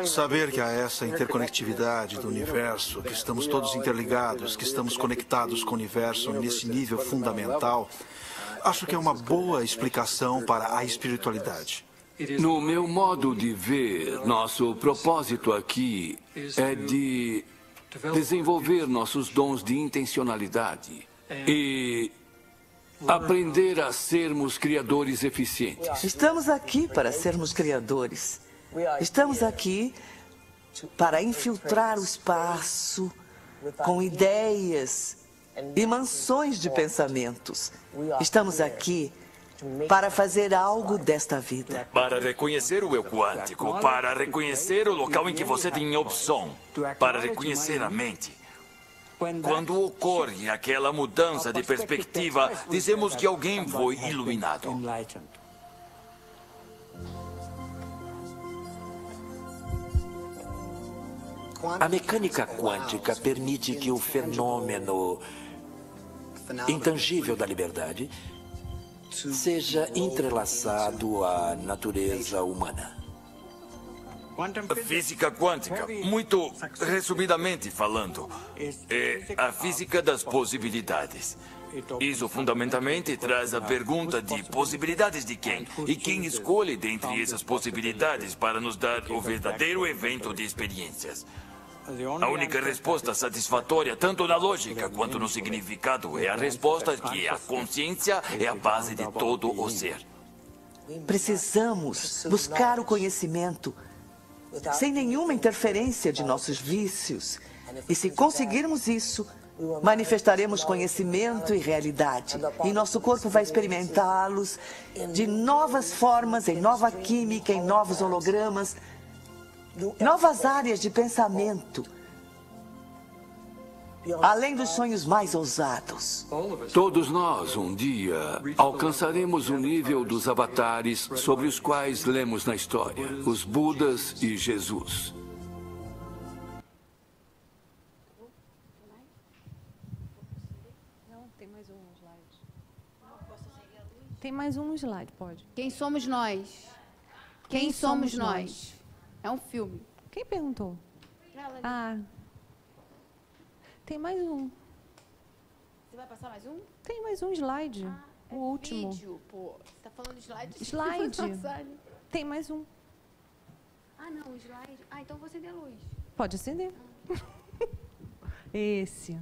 Saber que há essa interconectividade do universo, que estamos todos interligados, que estamos conectados com o universo nesse nível fundamental, acho que é uma boa explicação para a espiritualidade. No meu modo de ver, nosso propósito aqui é de desenvolver nossos dons de intencionalidade e aprender a sermos criadores eficientes. Estamos aqui para sermos criadores. Estamos aqui para infiltrar o espaço com ideias e mansões de pensamentos. Estamos aqui para fazer algo desta vida. Para reconhecer o eu quântico, para reconhecer o local em que você tem opção, para reconhecer a mente. Quando ocorre aquela mudança de perspectiva, dizemos que alguém foi iluminado. A mecânica quântica permite que o fenômeno intangível da liberdade seja entrelaçado à natureza humana. A física quântica, muito resumidamente falando, é a física das possibilidades. Isso fundamentalmente traz a pergunta de possibilidades de quem? E quem escolhe dentre essas possibilidades para nos dar o verdadeiro evento de experiências? A única resposta satisfatória, tanto na lógica quanto no significado, é a resposta que a consciência é a base de todo o ser. Precisamos buscar o conhecimento sem nenhuma interferência de nossos vícios. E se conseguirmos isso, manifestaremos conhecimento e realidade. E nosso corpo vai experimentá-los de novas formas, em nova química, em novos hologramas, novas áreas de pensamento, além dos sonhos mais ousados. Todos nós, um dia, alcançaremos o nível dos avatares sobre os quais lemos na história, os Budas e Jesus. Não, tem mais um slide. Tem mais um slide, pode. Quem somos nós? Quem somos nós? É um filme. Quem perguntou? Ah, tem mais um. Você vai passar mais um? Tem mais um slide. O último. Vídeo, pô. Você tá falando de slide? Slide. Tem mais um. Ah, não, slide. Ah, então eu vou acender a luz. Pode acender. Esse.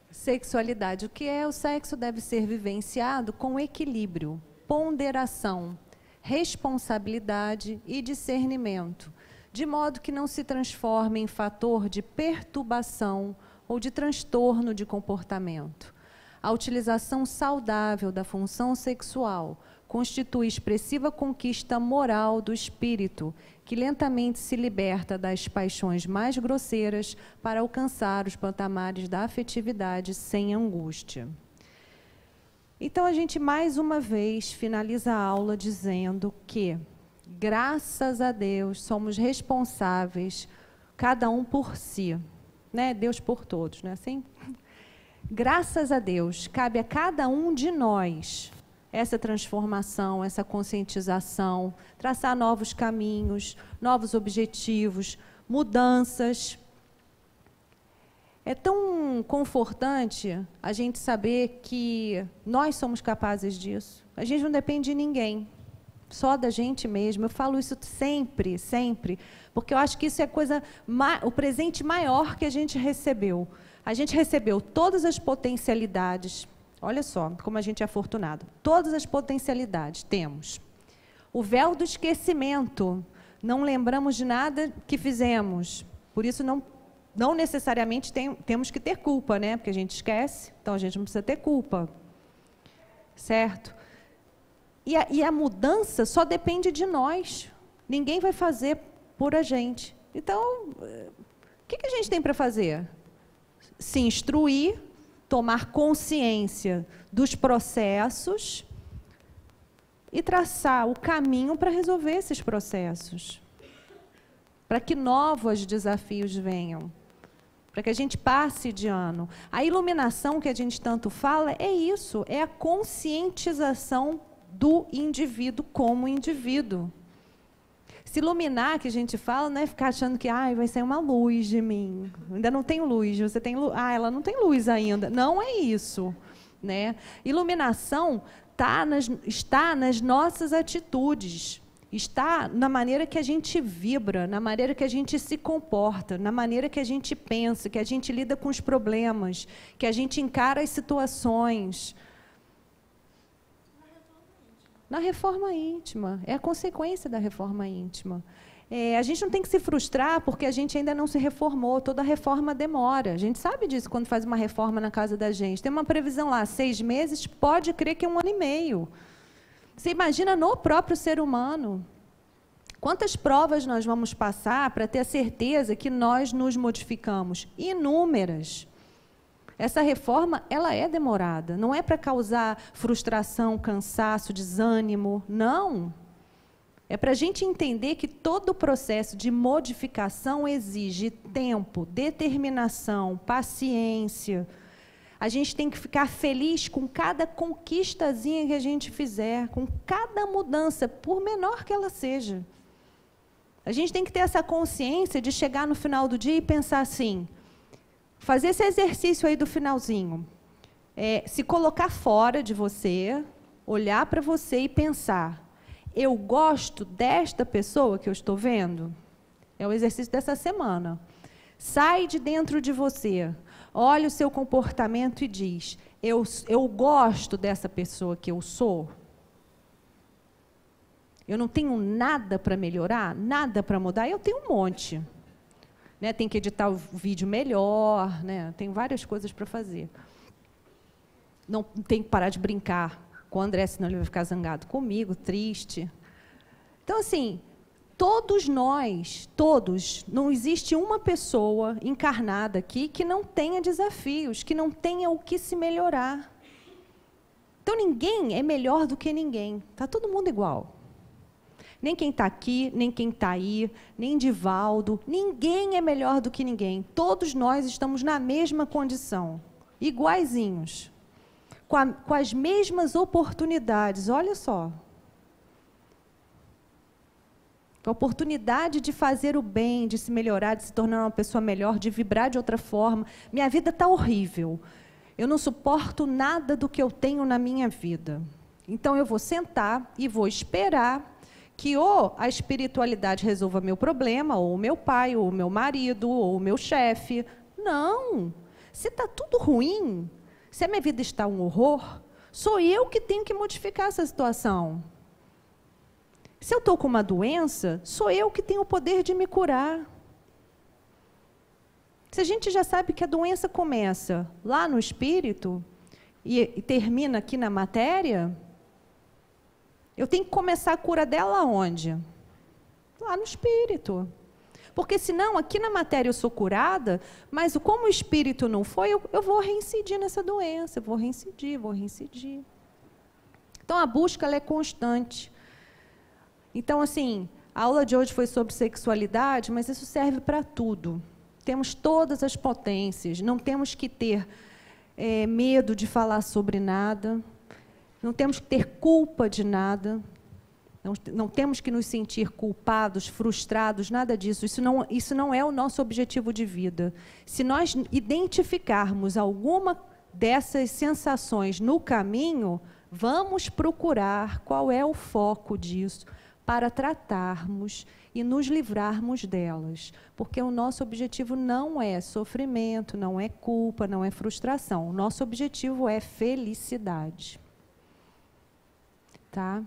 Sexualidade. O que é o sexo deve ser vivenciado com equilíbrio, ponderação, responsabilidade e discernimento, de modo que não se transforme em fator de perturbação ou de transtorno de comportamento. A utilização saudável da função sexual constitui expressiva conquista moral do espírito, que lentamente se liberta das paixões mais grosseiras para alcançar os patamares da afetividade sem angústia. Então, a gente, mais uma vez, finaliza a aula dizendo que, graças a Deus, somos responsáveis, cada um por si, né? Deus por todos, não é assim? Graças a Deus, cabe a cada um de nós essa transformação, essa conscientização, traçar novos caminhos, novos objetivos, mudanças. É tão confortante a gente saber que nós somos capazes disso. A gente não depende de ninguém, só da gente mesmo. Eu falo isso sempre, sempre, porque eu acho que isso é o presente maior que a gente recebeu. A gente recebeu todas as potencialidades. Olha só como a gente é afortunado. Todas as potencialidades temos. O véu do esquecimento. Não lembramos de nada que fizemos. Por isso não não necessariamente temos que ter culpa, né? Porque a gente esquece, então a gente não precisa ter culpa. Certo? E a mudança só depende de nós. Ninguém vai fazer por a gente. Então, o que a gente tem para fazer? Se instruir, tomar consciência dos processos e traçar o caminho para resolver esses processos. Para que novos desafios venham. Para que a gente passe de ano. A iluminação que a gente tanto fala é isso, é a conscientização do indivíduo como indivíduo. Se iluminar, que a gente fala, não é ficar achando que vai sair uma luz de mim. Ainda não tenho luz, você tem luz. Ela não tem luz ainda. Não é isso. Né? Iluminação está nas nossas atitudes. Está na maneira que a gente vibra, na maneira que a gente se comporta, na maneira que a gente pensa, que a gente lida com os problemas, que a gente encara as situações. Na reforma íntima. É a consequência da reforma íntima. A gente não tem que se frustrar porque a gente ainda não se reformou. Toda reforma demora. A gente sabe disso quando faz uma reforma na casa da gente. Tem uma previsão lá, 6 meses, pode crer que é 1 ano e meio. Você imagina no próprio ser humano. Quantas provas nós vamos passar para ter a certeza que nós nos modificamos? Inúmeras. Essa reforma, ela é demorada. Não é para causar frustração, cansaço, desânimo. Não. É para a gente entender que todo o processo de modificação exige tempo, determinação, paciência. A gente tem que ficar feliz com cada conquistazinha que a gente fizer, com cada mudança, por menor que ela seja. A gente tem que ter essa consciência de chegar no final do dia e pensar assim, fazer esse exercício aí do finalzinho, se colocar fora de você, olhar para você e pensar, eu gosto desta pessoa que eu estou vendo? É o exercício dessa semana. Sai de dentro de você. Olha o seu comportamento e diz, eu gosto dessa pessoa que eu sou? Eu não tenho nada para melhorar, nada para mudar? Eu tenho um monte. Né? Tem que editar o vídeo melhor, né? Tem várias coisas para fazer. Não tem que parar de brincar com o André, senão ele vai ficar zangado comigo, triste. Então, assim, todos nós, não existe uma pessoa encarnada aqui que não tenha desafios, que não tenha o que se melhorar. Então, ninguém é melhor do que ninguém. Está todo mundo igual. Nem quem está aqui, nem quem está aí, nem Divaldo. Ninguém é melhor do que ninguém. Todos nós estamos na mesma condição, iguaizinhos, com as mesmas oportunidades. Olha só. A oportunidade de fazer o bem, de se melhorar, de se tornar uma pessoa melhor, de vibrar de outra forma. Minha vida está horrível. Eu não suporto nada do que eu tenho na minha vida. Então, eu vou sentar e vou esperar que ou a espiritualidade resolva meu problema, ou o meu pai, ou o meu marido, ou o meu chefe. Não. Se está tudo ruim, se a minha vida está um horror, sou eu que tenho que modificar essa situação. Se eu estou com uma doença, sou eu que tenho o poder de me curar. Se a gente já sabe que a doença começa lá no espírito e termina aqui na matéria, eu tenho que começar a cura dela onde? Lá no espírito. Porque senão, aqui na matéria eu sou curada, mas como o espírito não foi, eu vou reincidir nessa doença, vou reincidir. Então, a busca ela é constante. Então, assim, a aula de hoje foi sobre sexualidade, mas isso serve para tudo. Temos todas as potências, não temos que ter medo de falar sobre nada, não temos que ter culpa de nada, não temos que nos sentir culpados, frustrados, nada disso. Isso não é o nosso objetivo de vida. Se nós identificarmos alguma dessas sensações no caminho, vamos procurar qual é o foco disso, para tratarmos e nos livrarmos delas. Porque o nosso objetivo não é sofrimento, não é culpa, não é frustração. O nosso objetivo é felicidade. Tá?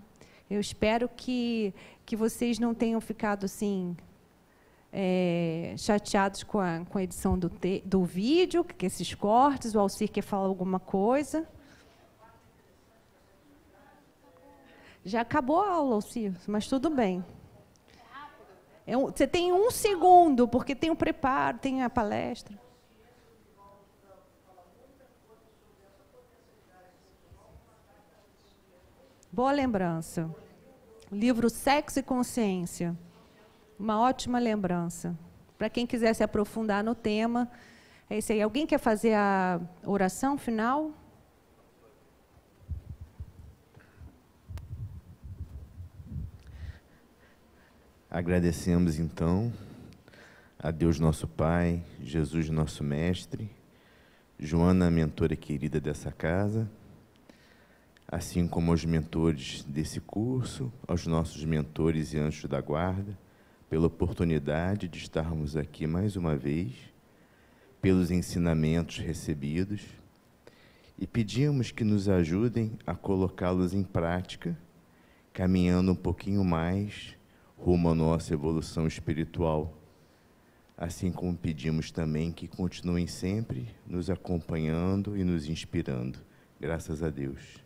Eu espero que vocês não tenham ficado assim, chateados com a edição do vídeo, com esses cortes. O Alcir quer falar alguma coisa? Já acabou a aula, Alcir, mas tudo bem. Você tem 1 segundo, porque tem o preparo, tem a palestra. Boa lembrança. Livro Sexo e Consciência. Uma ótima lembrança. Para quem quiser se aprofundar no tema, é isso aí. Alguém quer fazer a oração final? Agradecemos, então, a Deus nosso Pai, Jesus nosso Mestre, Joana, mentora querida dessa casa, assim como aos mentores desse curso, aos nossos mentores e anjos da guarda, pela oportunidade de estarmos aqui mais uma vez, pelos ensinamentos recebidos, e pedimos que nos ajudem a colocá-los em prática, caminhando um pouquinho mais rumo à nossa evolução espiritual, assim como pedimos também que continuem sempre nos acompanhando e nos inspirando. Graças a Deus.